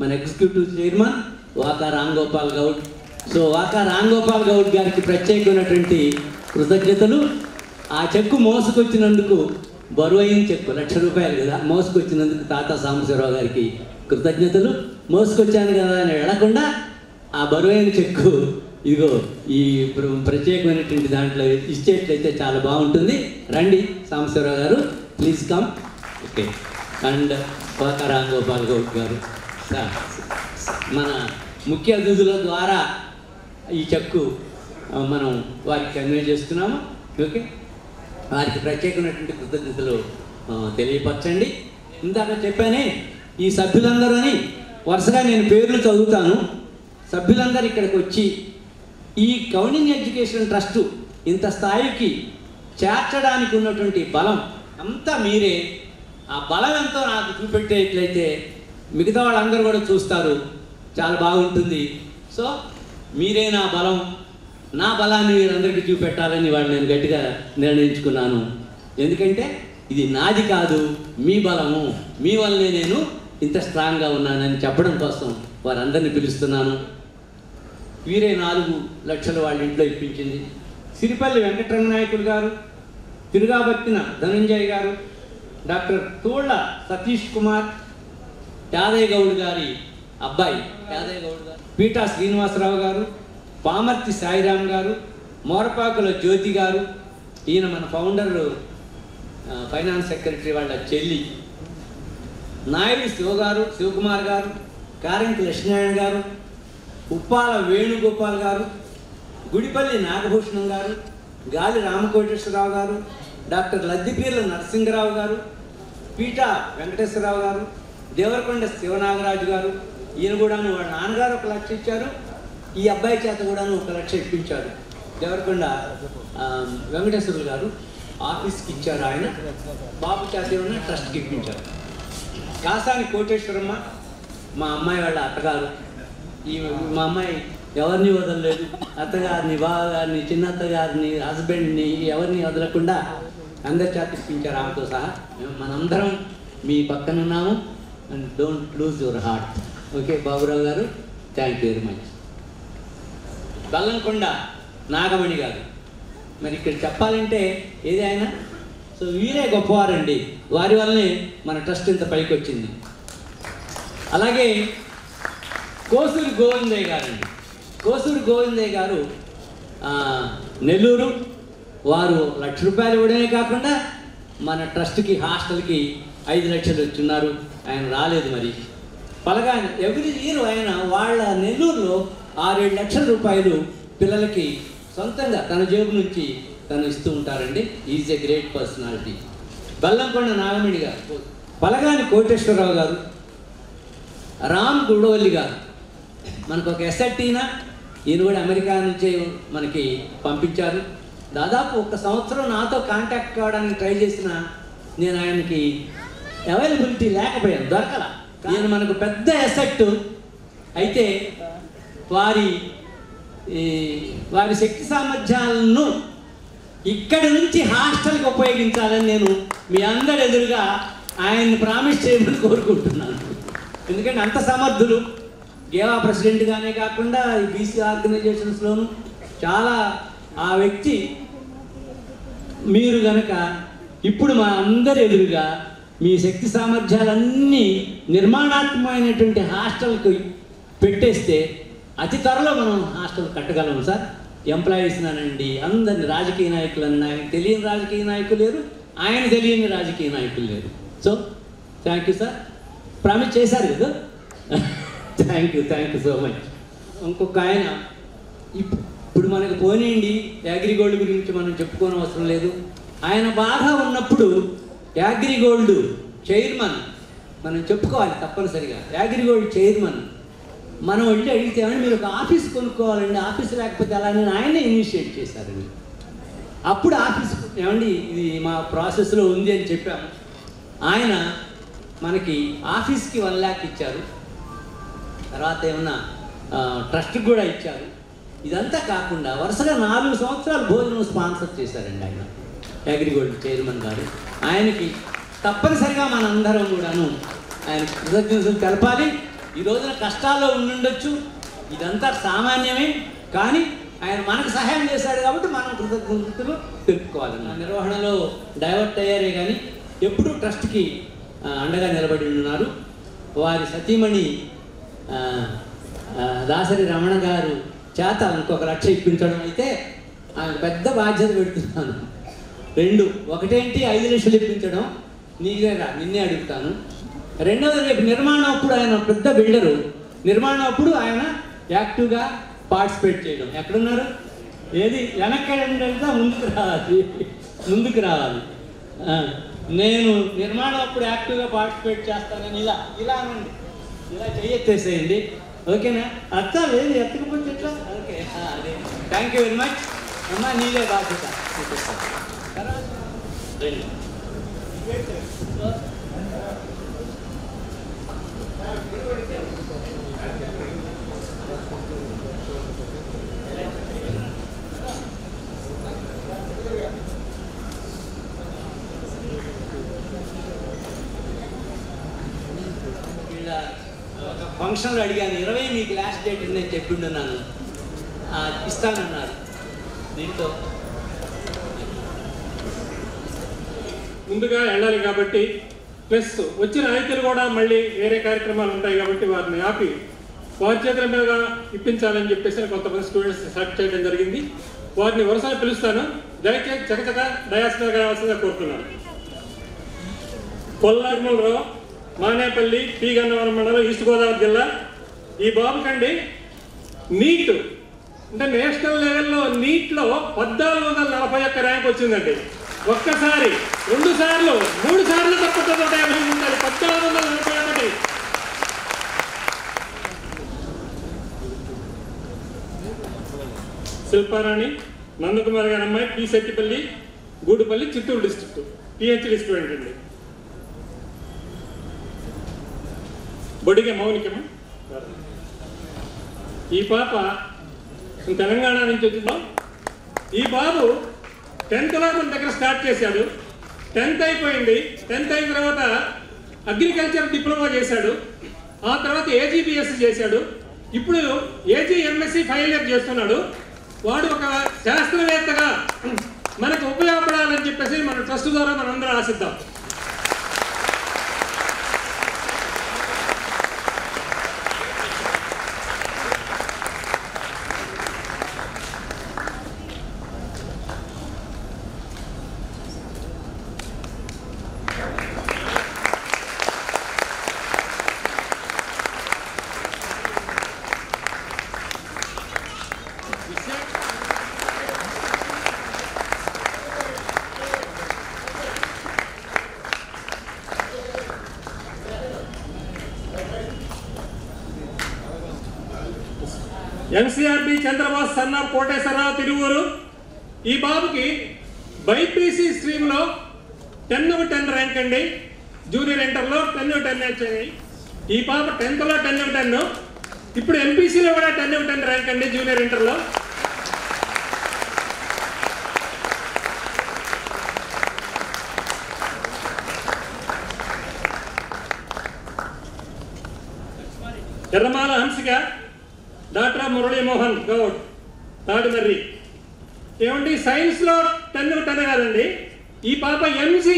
మన executive chairman Vaka Ramgopal Goud. So Vaka Ramgopal Goud గారికి ప్రత్యేకమైనటువంటి కృతజ్ఞతలు. ఆ చెక్కు మోసుకొచ్చినందుకు, బరువైన చెక్కు ₹1,00,000 కదా, మోసుకొచ్చినందుకు తాతా సాంబశివరావు గారికి కృతజ్ఞతలు. మోసుకొచ్చాను కదా అని వెళ్లకుండా ఆ బరువైన చెక్కు ఇదిగో ఈ ప్రత్యేకమైనటువంటి దాంట్లో ఇచ్చేట్లయితే చాలా బాగుంటుంది. రండి సాంబశివరావు గారు, please come. Okay. And Vaka Ramgopal Goud గారు మన ముఖ్య అతిథుల ద్వారా ఈ చెక్కు మనం వారికి కన్వే చేస్తున్నాము. ఓకే, వారికి ప్రత్యేకమైనటువంటి కృతజ్ఞతలు తెలియపరచండి. ఇందాక చెప్పానే ఈ సభ్యులందరూ అని వరుసగా నేను పేర్లు చదువుతాను. సభ్యులందరూ ఇక్కడికి వచ్చి ఈ కౌండిన్య ఎడ్యుకేషన్ ట్రస్టు ఇంత స్థాయికి చేర్చడానికి ఉన్నటువంటి బలం అంతా మీరే. ఆ బలం ఎంతో నాకు చూపెట్టేట్లయితే మిగతా వాళ్ళందరూ కూడా చూస్తారు, చాలా బాగుంటుంది. సో మీరే నా బలం, నా బలాన్ని మీరందరికీ చూపెట్టాలని వాళ్ళు నేను గట్టిగా నిర్ణయించుకున్నాను. ఎందుకంటే ఇది నాది కాదు, మీ బలము, మీ వల్లనే నేను ఇంత స్ట్రాంగ్గా ఉన్నానని చెప్పడం కోసం వారందరినీ పిలుస్తున్నాను. వీరే 4 లక్షలు వాళ్ళ ఇంట్లో ఇప్పించింది. సిరిపల్లి వెంకటరమణాయకులు గారు, తిరుగాబత్తిన ధనంజయ్ గారు, డాక్టర్ తోళ్ళ సతీష్ కుమార్, యాదయ్య గౌడ్ గారి అబ్బాయి యాదయ్య గౌడ్ గారు, పీటా శ్రీనివాసరావు గారు, పామర్తి సాయిరామ్ గారు, మోరపాకుల జ్యోతి గారు, ఈయన మన ఫౌండర్ ఫైనాన్స్ సెక్రటరీ వాళ్ళ చెల్లి, నాయుడు శివకుమార్ గారు, కారంకి లక్ష్మీనారాయణ గారు, ఉప్పాల వేణుగోపాల్ గారు, గుడిపల్లి నాగభూషణం గారు, గాలి రామకోటేశ్వరరావు గారు, డాక్టర్ లద్దిపీర్ల నరసింహరావు గారు, పీటా వెంకటేశ్వరరావు గారు, దేవరకొండ శివనాగరాజు గారు. ఈయన కూడాను వాళ్ళ నాన్నగారు 1 లక్ష ఇచ్చారు, ఈ అబ్బాయి చేత కూడాను 1 లక్ష ఇప్పించారు. దేవరకొండ వెంకటేశ్వరులు గారు ఆఫీస్కి ఇచ్చారు, ఆయన బాబు చేత ఏమన్నా ట్రస్ట్కి ఇప్పించారు. కాసాని కోటేశ్వరమ్మ మా అమ్మాయి వాళ్ళ అత్తగారు. మా అమ్మాయి ఎవరిని వదలలేదు, అత్తగారిని, బావగారిని, చిన్నత్తగారిని, హస్బెండ్ని ఎవరిని వదలకుండా అందరి చేత ఇప్పించారు ఆమెతో సహా. మనందరం మీ పక్కన ఉన్నాము. And don't lose your heart. Okay Baburao గారు, thank you very much. Ballankonda Nagamani గారు, మరి ఇక్కడ చెప్పాలంటే ఏది ఆయన, సో వీరే గొప్పవారండి, వారి వల్లనే మన ట్రస్ట్ ఇంత పైకి వచ్చింది. అలాగే కోసూరి గోవిందయ్య గారండి. కోసూరి గోవిందయ్య గారు నెల్లూరు, వారు ₹1,00,000 ఇవ్వడమే కాకుండా మన ట్రస్ట్కి హాస్టల్కి 5 లక్షలు ఇచ్చున్నారు. ఆయన రాలేదు మరి. పలగా ఎవ్రీ ఇయర్ ఆయన వాళ్ళ నెల్లూరులో 6-7 లక్షల రూపాయలు పిల్లలకి సొంతంగా తన జేబు నుంచి తను ఇస్తూ ఉంటారండి. Is a great personality. Ballankonda Nagamani గారు, పలగాని కోటేశ్వరరావు గారు, రామ్ గుడవల్లి గారు, మనకు ఒక ఎస్ఎట్టీనా, ఈయన కూడా అమెరికా నుంచి మనకి పంపించారు. దాదాపు 1 సంవత్సరం నాతో కాంటాక్ట్ కావడానికి ట్రై చేసిన నేను ఆయనకి అవైలబిలిటీ లేకపోయాను, దొరకల. ఈయన మనకు పెద్ద ఎసెట్. అయితే వారి శక్తి సామర్థ్యాలను ఇక్కడి నుంచి హాస్టల్కి ఉపయోగించాలని నేను మీ అందరి ఎదురుగా ఆయన్ని ప్రామిస్ చేయమని కోరుకుంటున్నాను. ఎందుకంటే అంత సమర్థులు. గేవా ప్రెసిడెంట్గానే కాకుండా ఈ బీసీ ఆర్గనైజేషన్స్లోనూ చాలా ఆ వ్యక్తి. మీరు కనుక ఇప్పుడు మా అందరి ఎదురుగా మీ శక్తి సామర్థ్యాలన్నీ నిర్మాణాత్మకమైనటువంటి హాస్టల్కి పెట్టేస్తే అతి త్వరలో మనం హాస్టల్ కట్టగలం సార్. ఎంప్లాయీస్నండి, అందరిని, రాజకీయ నాయకులన్నా, ఆయన తెలియని రాజకీయ నాయకులు లేరు, ఆయన తెలియని రాజకీయ నాయకులు లేరు. So thank you sir, promise చేశారు కదా. Thank you so much. ఇంకొక ఆయన, ఇప్పుడు మనకు పోనీయండి, అగ్రిగోల్డ్ గురించి మనం చెప్పుకోని అవసరం లేదు. ఆయన బాగా ఉన్నప్పుడు అగ్రిగోల్డ్ చైర్మన్ మనం చెప్పుకోవాలి తప్పనిసరిగా. అగ్రిగోల్డ్ చైర్మన్ మనం వెళ్ళి అడిగితే ఏమంటే మీరు ఒక ఆఫీస్ కొనుక్కోవాలండి, ఆఫీస్ లేకపోతే అలా నేను ఆయనే ఇనిషియేట్ చేశారండి. అప్పుడు ఆఫీస్ ఏమండి ఇది మా ప్రాసెస్లో ఉంది అని చెప్పాము. ఆయన మనకి ఆఫీస్కి 1 lakh ఇచ్చారు. తర్వాత ఏమన్నా ట్రస్ట్కి కూడా ఇచ్చారు. ఇదంతా కాకుండా వరుసగా 4 సంవత్సరాలు భోజనం స్పాన్సర్ చేశారండి ఆయన, అగ్రిగోల్డ్ చైర్మన్ గారు. ఆయనకి తప్పనిసరిగా మనందరం కూడాను ఆయన కృతజ్ఞతలు తెలపాలి. ఈ రోజున కష్టాల్లో ఉండుండొచ్చు, ఇదంతా సామాన్యమే, కానీ ఆయన మనకు సహాయం చేశాడు కాబట్టి మనం కృతజ్ఞతలు తెలుపుకోవాలి. నిర్వహణలో డైవర్ట్ అయ్యారే కానీ ఎప్పుడూ ట్రస్ట్కి అండగా నిలబడి ఉన్నారు. వారి సతీమణి దాసరి రమణ గారు చేత ఇంకొక 1 లక్ష ఇప్పించడం అయితే ఆయన పెద్ద బాధ్యత పెడుతున్నాను. 2, ఒకటేంటి 5 లక్షలు ఇప్పించడం, నీకేగా నిన్నే అడుగుతాను. రెండవది, రేపు నిర్మాణం అప్పుడు ఆయన పెద్ద బిల్డరు, నిర్మాణం అప్పుడు ఆయన యాక్టివ్గా పార్టిసిపేట్ చేయడం. ఎక్కడున్నారు, ఏది వెనక్కి ముందుకు రావాలి. నేను నిర్మాణం అప్పుడు యాక్టివ్గా పార్టిసిపేట్ చేస్తానని ఇలా అనండి, ఇలా చెయ్యెత్తేసేయండి. ఓకేనా? అర్థ లేదు, ఎత్తకపోతే ఎట్లా? ఓకే, అదే. థ్యాంక్ యూ వెరీ మచ్ అమ్మా, నీలే బాధ్యత. ఫంక్షన్లో అడిగాను, 20 మీకు లాస్ట్ డేట్ నేను చెప్పిండున్నాను, ఇస్తానన్నారు. దీంతో ముందుగా వెళ్ళాలి కాబట్టి ప్లస్ వచ్చిన రైతులు కూడా మళ్ళీ వేరే కార్యక్రమాలు ఉంటాయి కాబట్టి వారిని ఆపి వారి చేతుల మీదుగా ఇప్పించాలని చెప్పేసి కొంతమంది స్టూడెంట్స్ సెలెక్ట్ చేయడం జరిగింది. వారిని వరుసగా పిలుస్తాను. దయచేసి చకచక డయాస్ మీద రావాల్సిందిగా కోరుతున్నాను. కొల్లార్మలరావు, మానేపల్లి, పి గన్నవరం మండలం, ఈస్ట్ గోదావరి జిల్లా. ఈ బాబుకండి నీట్ అంటే నేషనల్ లెవెల్లో నీట్లో 1441 ర్యాంక్ వచ్చిందండి. ఒక్కసారి, 2 సార్లు, 3 సార్లు తప్పకుండా 150 ఉండాలి. 1441. శిల్పారాణి నందకుమార్ గారి అమ్మాయి, P Settipalli, Gudupalli, Chittoor district, PhD student అండి. బొడిగే మౌనికమ్మ. ఈ పాప తెలంగాణ నుంచి వచ్చిందాం. ఈ బాబు 10th లో మన దగ్గర స్టార్ట్ చేశాడు. 10th అయిపోయింది. 10th అయిన తర్వాత అగ్రికల్చర్ డిప్లొమా చేశాడు. ఆ తర్వాత ఏజీబీఎస్సీ చేశాడు. ఇప్పుడు ఏజీఎంఎస్సీ ఫైనల్ ఇయర్ చేస్తున్నాడు. వాడు ఒక శాస్త్రవేత్తగా మనకు ఉపయోగపడాలని చెప్పేసి మన ట్రస్ట్ ద్వారా మనందరం ఆశిద్దాం. ఎన్సీఆర్బి చంద్రబాబు సన్న కోటేశ్వరరావు, తిరువూరు. ఈ బాబుకి బైపీసీ స్ట్రీమ్లో 10/10 ర్యాంక్ అండి. జూనియర్ ఇంటర్లో 10/10 వచ్చాయి. ఈ పాప 10th లో 10/10. ఇప్పుడు ఎంపీసీలో కూడా 10/10 ర్యాంక్ అండి జూనియర్ ఇంటర్లో. ఎర్రమాల హంసిక, డాక్టర్ మురళీమోహన్ గౌడ్, తాడిమర్రి. ఏమండి సైన్స్లో 10/10 కాదండి. ఈ పాప ఎంఈసి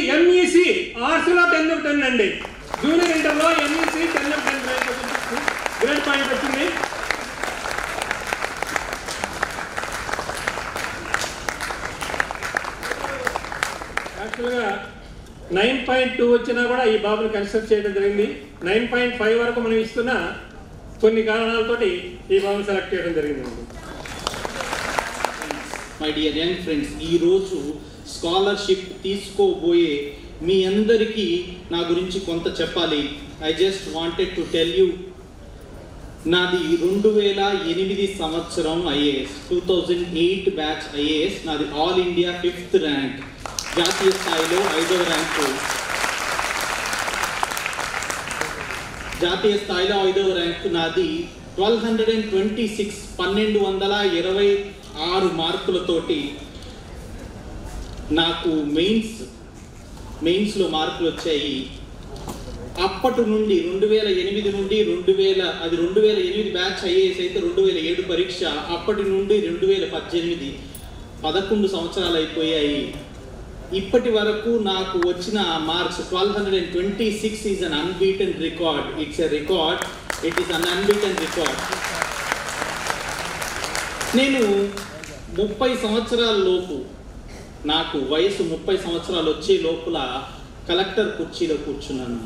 ఆర్ట్స్లో 10/10 అండి. జూనియర్ ఇంటర్లో ఎంఈసి 10/10 గ్రేడ్ పాయింట్ వచ్చింది. యాక్చువల్గా 9.2 వచ్చినా కూడా ఈ బాబుని కన్సిడర్ చేయడం జరిగింది. 9.5 వరకు మనం ఇస్తున్న కొన్ని కారణాలతోటి ఈ బాబుని సెలెక్ట్ చేయడం జరిగింది. మై డియర్ యంగ్ ఫ్రెండ్స్, ఈరోజు స్కాలర్షిప్ తీసుకోబోయే మీ అందరికీ నా గురించి కొంత చెప్పాలి. I just wanted to tell you, నాది 2008 సంవత్సరం ఐఏఎస్, 2008 బ్యాచ్ ఐఏఎస్. నాది ఆల్ ఇండియా 5th ర్యాంక్, జాతీయ స్థాయిలో 5వ ర్యాంకు. జాతీయ స్థాయిలో 5వ ర్యాంకు నాది. 1226 1226 మార్కులతోటి నాకు మెయిన్స్లో మార్కులు వచ్చాయి. అప్పటి నుండి 2008 నుండి 2008 బ్యాచ్ ఐఏఎస్ అయితే 2007 పరీక్ష. అప్పటి నుండి 2018 11 సంవత్సరాలు అయిపోయాయి. ఇప్పటి వరకు నాకు వచ్చిన marks 1226 is an unbeaten record. It's a record, it is an unbeaten record. నేను 30 సంవత్సరాల లోపు, నాకు వయసు 30 సంవత్సరాలు వచ్చే లోపల కలెక్టర్ కుర్చీలో కూర్చున్నాను.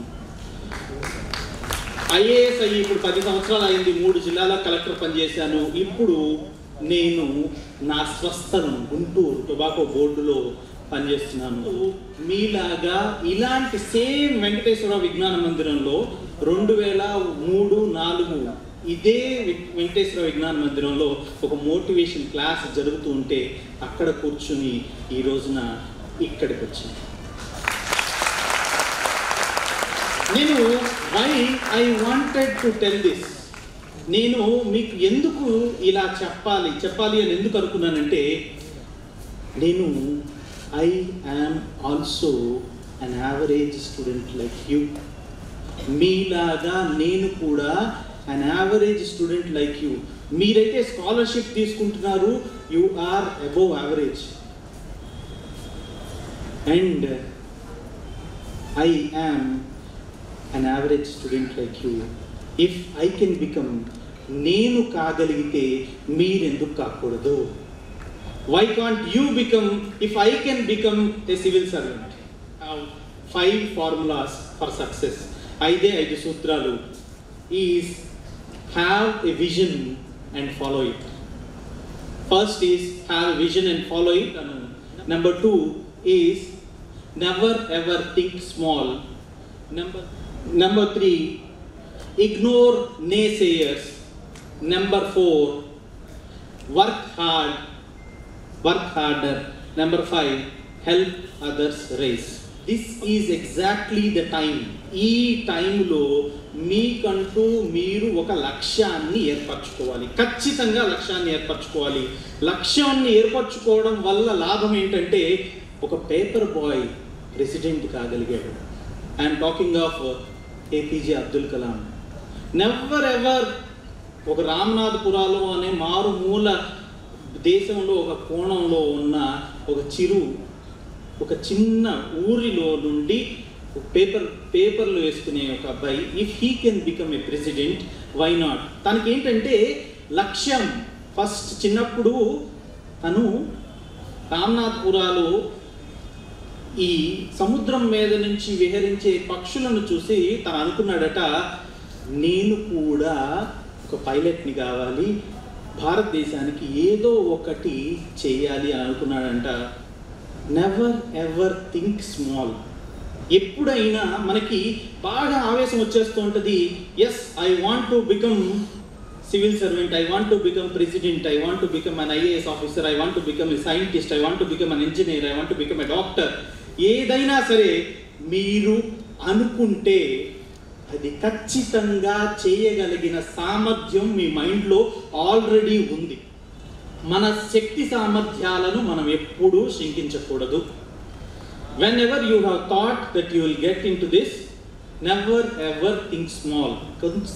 ఐఏఎస్ అయ్యి ఇప్పుడు 10 సంవత్సరాలు అయింది. 3 జిల్లాల కలెక్టర్ పనిచేశాను. ఇప్పుడు నేను నా స్వస్థలం గుంటూరు టొబాకో బోర్డులో పనిచేస్తున్నాను. మీలాగా ఇలాంటి సేమ్ వెంకటేశ్వర విజ్ఞాన మందిరంలో 2003-04 ఇదే వెంకటేశ్వర విజ్ఞాన మందిరంలో ఒక మోటివేషన్ క్లాస్ జరుగుతూ ఉంటే అక్కడ కూర్చుని ఈ రోజున ఇక్కడికి వచ్చాను. నేను why I wanted to tell this, నేను మీకు ఎందుకు ఇలా చెప్పాలి అని ఎందుకు అనుకున్నానంటే, నేను I am also an average student like you. మీలాగా నేను కూడా an average student like you. మీరైతే స్కాలర్షిప్ తీసుకుంటున్నారు, you are above average. And I am an average student like you. If I can become నేను కాగలిగితే మీరెందుకు కాకూడదు? Why can't you become if I can become a civil servant? 5 formulas for success. 5 సూత్రాలు is have a vision and follow it. First is have a vision and follow it. Number 2 is never ever think small. Number 3, ignore naysayers. Number 4, work harder. Number 5, help others raise. This is exactly the time. ఈ టైంలో మీకంటూ మీరు ఒక లక్ష్యాన్ని ఏర్పరచుకోవాలి. ఖచ్చితంగా లక్ష్యాన్ని ఏర్పరచుకోవాలి. లక్ష్యాన్ని ఏర్పరచుకోవడం వల్ల లాభం ఏంటంటే ఒక పేపర్ బాయ్ ప్రెసిడెంట్ కాగలిగాడు. I'm talking of APJ Abdul Kalam. Never ever ఒక రామనాథపురాలో అనే మారుమూల దేశంలో ఒక కోణంలో ఉన్న ఒక చిన్న ఊరిలో నుండి పేపర్లు వేసుకునే ఒక అబ్బాయి, if he can become a president, why not? తనకి ఏంటంటే లక్ష్యం. ఫస్ట్ చిన్నప్పుడు తను రామనాథపురాలో ఈ సముద్రం మీద నుంచి విహరించే పక్షులను చూసి తను అనుకున్నాడట, నేను కూడా ఒక పైలట్ని కావాలి, భారతదేశానికి ఏదో ఒకటి చేయాలి అని అనుకున్నాడంట. Never ever think small. ఎప్పుడైనా మనకి బాగా ఆవేశం వచ్చేస్తూ ఉంటుంది. Yes, I want to become civil servant, I want to become president, I want to become an IAS officer, I want to become a scientist, I want to become an engineer, I want to become a doctor. ఏదైనా సరే మీరు అనుకుంటే అది ఖచ్చితంగా చేయగలిగిన సామర్థ్యం మీ మైండ్లో ఆల్రెడీ ఉంది. మన శక్తి సామర్థ్యాలను మనం ఎప్పుడూ శంకించకూడదు. Whenever you have thought that you will get into this, never ever think small.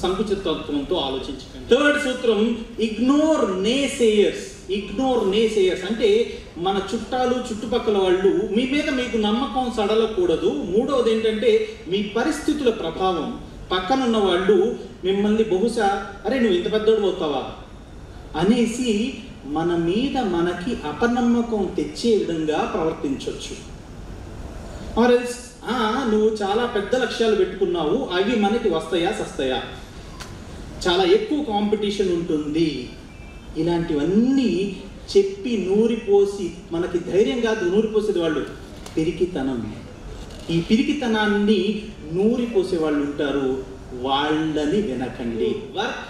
సంకుచితత్వంతో ఆలోచించకండి. థర్డ్ సూత్రం, ఇగ్నోర్ నేసేయర్స్. ఇగ్నోర్ నేసేయర్స్ అంటే మన చుట్టుపక్కల వాళ్ళు మీ మీద మీకు నమ్మకం సడలకూడదు. మూడవది ఏంటంటే మీ పరిస్థితుల ప్రభావం. పక్కనున్న వాళ్ళు మిమ్మల్ని బహుశా అరే నువ్వు ఇంత పెద్దోడు అవుతావా అనేసి మన మీద మనకి అపనమ్మకం తెచ్చే విధంగా ప్రవర్తించవచ్చు. ఆర్ఎల్స్ నువ్వు చాలా పెద్ద లక్ష్యాలు పెట్టుకున్నావు, అవి మనకి వస్తాయా సస్తాయా, చాలా ఎక్కువ కాంపిటీషన్ ఉంటుంది, ఇలాంటివన్నీ చెప్పి నూరిపోసి మనకి ధైర్యం కాదు నూరిపోసేది వాళ్ళు పిరికితనం. ఈ పిరికితనాన్ని నూరిపోసే వాళ్ళు ఉంటారు, వాళ్ళని వినకండి. Work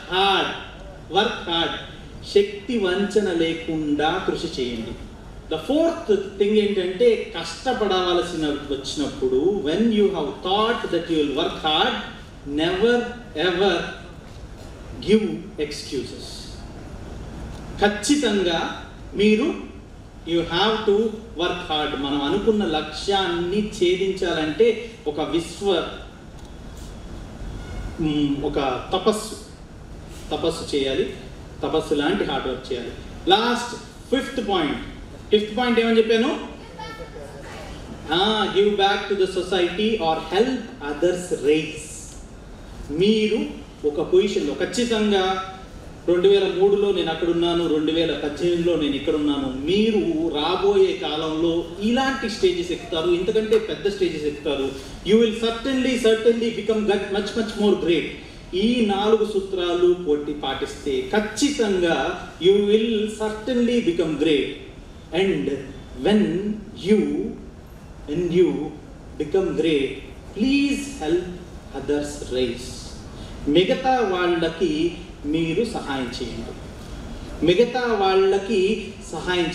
hard. శక్తి వంచన లేకుండా కృషి చేయండి. ద ఫోర్త్ థింగ్ ఏంటంటే కష్టపడవలసిన వచ్చినప్పుడు when you have thought that you will work hard, never ever give excuses. ఖచ్చితంగా మీరు you have to work hard. మనం అనుకున్న లక్ష్యాన్ని ఛేదించాలంటే ఒక తపస్సు చేయాలి. తపస్సు లాంటి హార్డ్ వర్క్ చేయాలి. లాస్ట్ ఫిఫ్త్ పాయింట్ ఏమని చెప్పాను? Give back to the society or help others rise. మీరు ఒక పొజిషన్లో ఖచ్చితంగా 2003లో నేను అక్కడున్నాను, 2018లో నేను ఇక్కడున్నాను. మీరు రాబోయే కాలంలో ఇలాంటి స్టేజెస్ ఎక్కుతారు, ఇంతకంటే పెద్ద స్టేజెస్ ఎక్కుతారు. You will certainly become much more great. ఈ 4 సూత్రాలు పాటిస్తే ఖచ్చితంగా you will certainly become great. And when you become great, please help others rise. మిగతా వాళ్ళకి మీరు సహాయం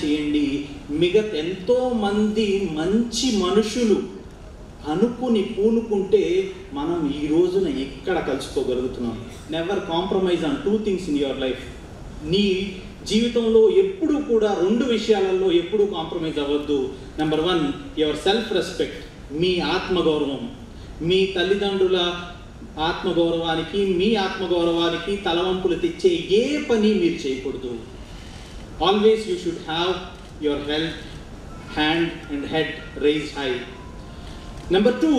చేయండి. ఎంతోమంది మంచి మనుషులు అనుకుని పూనుకుంటే మనం ఈ రోజున ఎక్కడ కలుసుకోగలుగుతున్నాం. Never compromise on 2 things in your life. నీ జీవితంలో ఎప్పుడు కూడా 2 విషయాలలో ఎప్పుడూ కాంప్రమైజ్ అవ్వద్దు. నెంబర్ 1, యువర్ సెల్ఫ్ రెస్పెక్ట్, మీ ఆత్మగౌరవం. మీ తల్లిదండ్రుల ఆత్మగౌరవానికి, మీ ఆత్మగౌరవానికి తలవంపులు తెచ్చే ఏ పని మీరు చేయకూడదు. Always you should have your hand and head raise high. Number 2,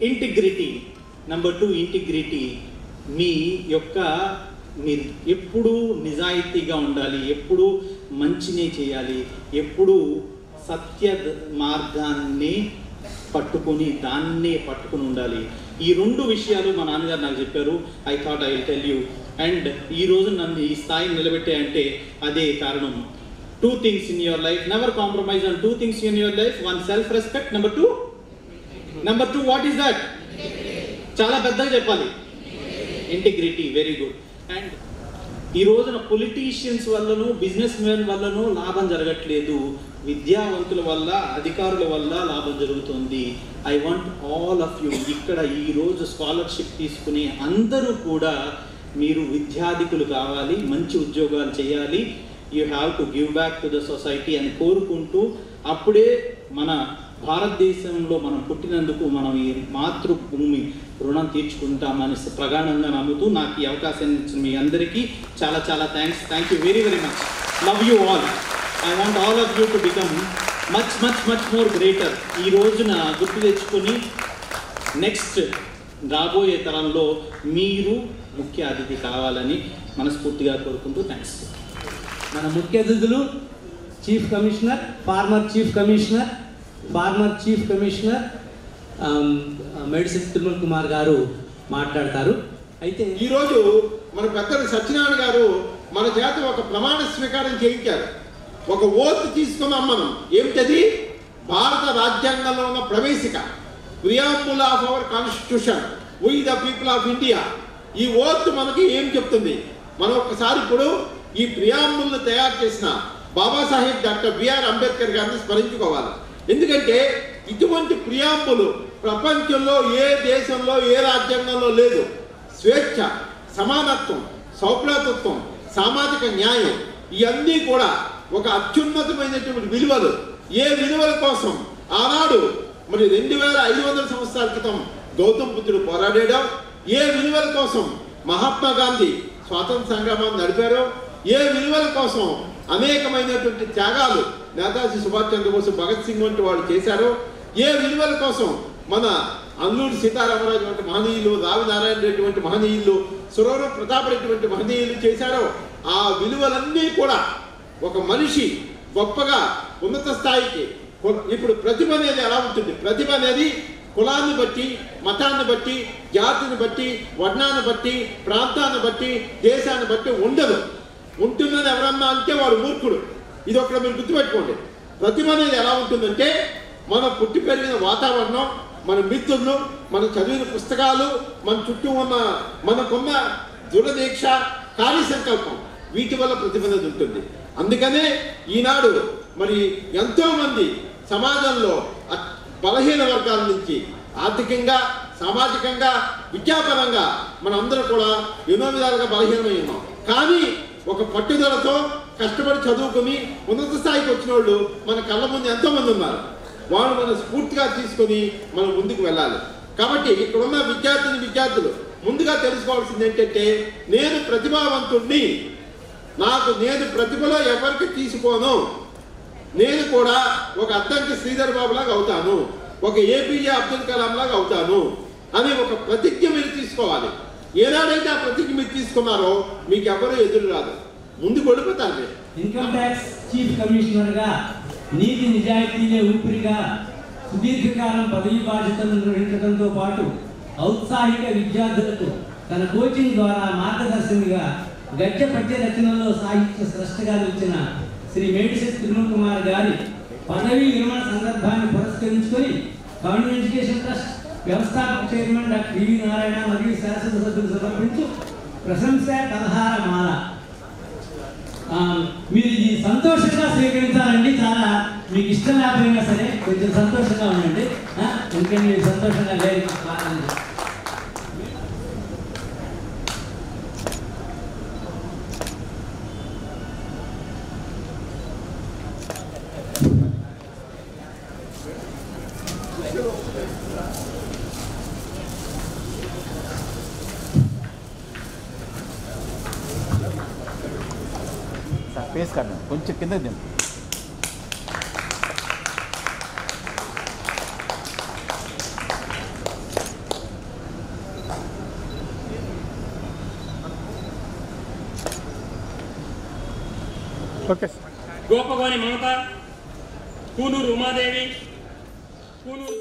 integrity. మీ యొక్క మీరు ఎప్పుడూ నిజాయితీగా ఉండాలి, ఎప్పుడూ మంచినే చేయాలి, ఎప్పుడూ సత్య మార్గాన్ని దాన్నే పట్టుకుని ఉండాలి. ఈ 2 విషయాలు మా నాన్నగారు నాకు చెప్పారు. I thought I will tell you. And ఈరోజు నన్ను ఈ స్థాయిని నిలబెట్టాయంటే అదే కారణం. 2 things in your life, never compromise on 2 things in your life. 1, self respect. Number 2, what is that? చాలా పెద్దగా చెప్పాలి, ఇంటిగ్రిటీ. Very good. అండ్ ఈ రోజున పొలిటీషియన్స్ వల్లనూ బిజినెస్ మెన్ వల్లనూ లాభం జరగట్లేదు, విద్యావంతుల వల్ల అధికారుల వల్ల లాభం జరుగుతుంది. I want all of you, ఇక్కడ ఈరోజు స్కాలర్షిప్ తీసుకుని అందరూ కూడా మీరు విద్యాధికులు కావాలి, మంచి ఉద్యోగాలు చేయాలి. You have to give back to the society అని కోరుకుంటూ, అప్పుడే మన భారతదేశంలో మనం పుట్టినందుకు మనం ఈ మాతృభూమి రుణం తీర్చుకుంటామని ప్రగాఢంగా నమ్ముతూ నాకు ఈ అవకాశాన్ని ఇచ్చిన మీ అందరికీ చాలా చాలా thanks. Thank you very very much. Love you all. I want all of you to become much much much more greater. ఈ రోజున గుర్తు తెచ్చుకొని నెక్స్ట్ రాబోయే తరంలో మీరు ముఖ్య అతిథి కావాలని మనస్ఫూర్తిగా కోరుకుంటూ థ్యాంక్స్. మన ముఖ్య అతిథులు chief commissioner, farmer chief commissioner Medisetti Tirumala Kumar గారు మాట్లాడతారు. అయితే ఈరోజు మన పెద్దలు సత్యనారాయణ గారు మన చేత ఒక ప్రమాణ స్వీకారం చేయించారు. ఒక ఓత్ తీసుకున్నాం మనం. ఏమిటది? భారత రాజ్యాంగంలో ఉన్న ప్రవేశిక, preamble of our constitution, we the people of India. ఈ ఓత్ మనకి ఏం చెప్తుంది? మనం ఒకసారి ఇప్పుడు ఈ ప్రియాంబుల్ని తయారు చేసిన బాబాసాహెబ్ డాక్టర్ బిఆర్ అంబేద్కర్ గారిని స్మరించుకోవాలి. ఎందుకంటే ఇటువంటి ప్రియాంబులు ప్రపంచంలో ఏ దేశంలో ఏ రాజ్యాంగంలో లేదు. స్వేచ్ఛ, సమానత్వం, సౌభ్రాతత్వం, సామాజిక న్యాయం, ఇవన్నీ కూడా ఒక అత్యున్నతమైనటువంటి విలువలు. ఏ విలువల కోసం ఆనాడు మరి 2500 సంవత్సరాల క్రితం గౌతమ బుద్ధుడు పోరాడాడో, ఏ విలువల కోసం మహాత్మా గాంధీ స్వాతంత్ర సంగ్రామాన్ని నడిపారో, ఏ విలువల కోసం అనేకమైనటువంటి త్యాగాలు నేతాజీ సుభాష్ చంద్రబోస్, భగత్ సింగ్ వంటి వాళ్ళు చేశారో, ఏ విలువల కోసం మన అల్లూరి సీతారామరాజు వంటి మహనీయులు, రావి నారాయణ రెడ్డి వంటి మహనీయులు, సురవరం ప్రతాప్ రెడ్డి వంటి మహనీయులు చేశారో, ఆ విలువలన్నీ కూడా ఒక మనిషి గొప్పగా ఉన్నత స్థాయికి. ఇప్పుడు ప్రతిభ అనేది ఎలా ఉంటుంది? ప్రతిభ అనేది కులాన్ని బట్టి, మతాన్ని బట్టి, జాతిని బట్టి, వర్ణాన్ని బట్టి, ప్రాంతాన్ని బట్టి, దేశాన్ని బట్టి ఉండదు. ఉంటుందని ఎవరన్నా అంటే వాడు మూర్ఖుడు. ఇది ఒకటి మీరు గుర్తుపెట్టుకోండి. ప్రతిభ అనేది ఎలా ఉంటుందంటే మన పుట్టి పెరిగిన వాతావరణం, మన మిత్రులు, మన చదివిన పుస్తకాలు, మన చుట్టూ ఉన్న మనకున్న దృఢదీక్ష, కార్యసంకల్పం, వీటి వల్ల ప్రతిభ అనేది ఉంటుంది. అందుకనే ఈనాడు మరి ఎంతోమంది సమాజంలో బలహీన వర్గాల నుంచి ఆర్థికంగా, సామాజికంగా, విద్యాపరంగా మనందరూ కూడా ఎన్నో విధాలుగా బలహీనమై ఉన్నాం. కానీ ఒక పట్టుదలతో కష్టపడి చదువుకుని ఉన్నత స్థాయికి వచ్చిన వాళ్ళు మన కళ్ళ ముందు ఎంతోమంది ఉన్నారు. వాళ్ళు మనం స్ఫూర్తిగా తీసుకొని మనం ముందుకు వెళ్ళాలి. కాబట్టి ఇక్కడున్న విద్యార్థులు ముందుగా తెలుసుకోవాల్సింది ఏంటంటే, నేను ప్రతిభావంతుడిని, నేను ప్రతిభలో ఎవరికి తీసుకోను, నేను కూడా ఒక అద్దంకి శ్రీధర్ బాబు లాగా అవుతాను, ఒక ఏపీజే అబ్దుల్ కలాం లాగా అవుతాను అని ఒక ప్రతిజ్ఞ మీరు తీసుకోవాలి. ఏనాడైతే ఆ ప్రతిజ్ఞ మీరు తీసుకున్నారో మీకు ఎవరూ ఎదురు రాదు, ముందుకు వెళ్ళిపోతారు. ఇన్కమ్ ట్యాక్స్ చీఫ్ కమిషనర్గా నీతి నిజాయితీలే ఊపిరిగా సుదీర్ఘకాలం పదవి బాధ్యతలు నిర్వహించడంతో పాటు ఔత్సాహిక విద్యార్థులకు తన కోచింగ్ ద్వారా మార్గదర్శనిగా గద్య పద్య రచనలో సాహిత్య స్రష్టగా నిలిచిన శ్రీ మేడిశెట్టి తిరుమల కుమార్ గారి పదవీ విరమణ సందర్భాన్ని పురస్కరించుకొని గవర్నమెంట్ ఎడ్యుకేషన్ ట్రస్ట్ వ్యవస్థాపక చైర్మన్ డాక్టర్ వి నారాయణ మరియు శాసన సభ్యులు సమర్పించు ప్రశంస కలహారమాల. మీరు ఇది సంతోషంగా స్వీకరించాలండి. చాలా మీకు ఇష్టం లేకపోయినా సరే కొంచెం సంతోషంగా ఉండండి. ఎందుకంటే మీరు సంతోషంగా లేదు. फेस करना కొంచెం కింద దింపు. గోపగోని మమత, కూనూరు ఉమాదేవి, కూనూరు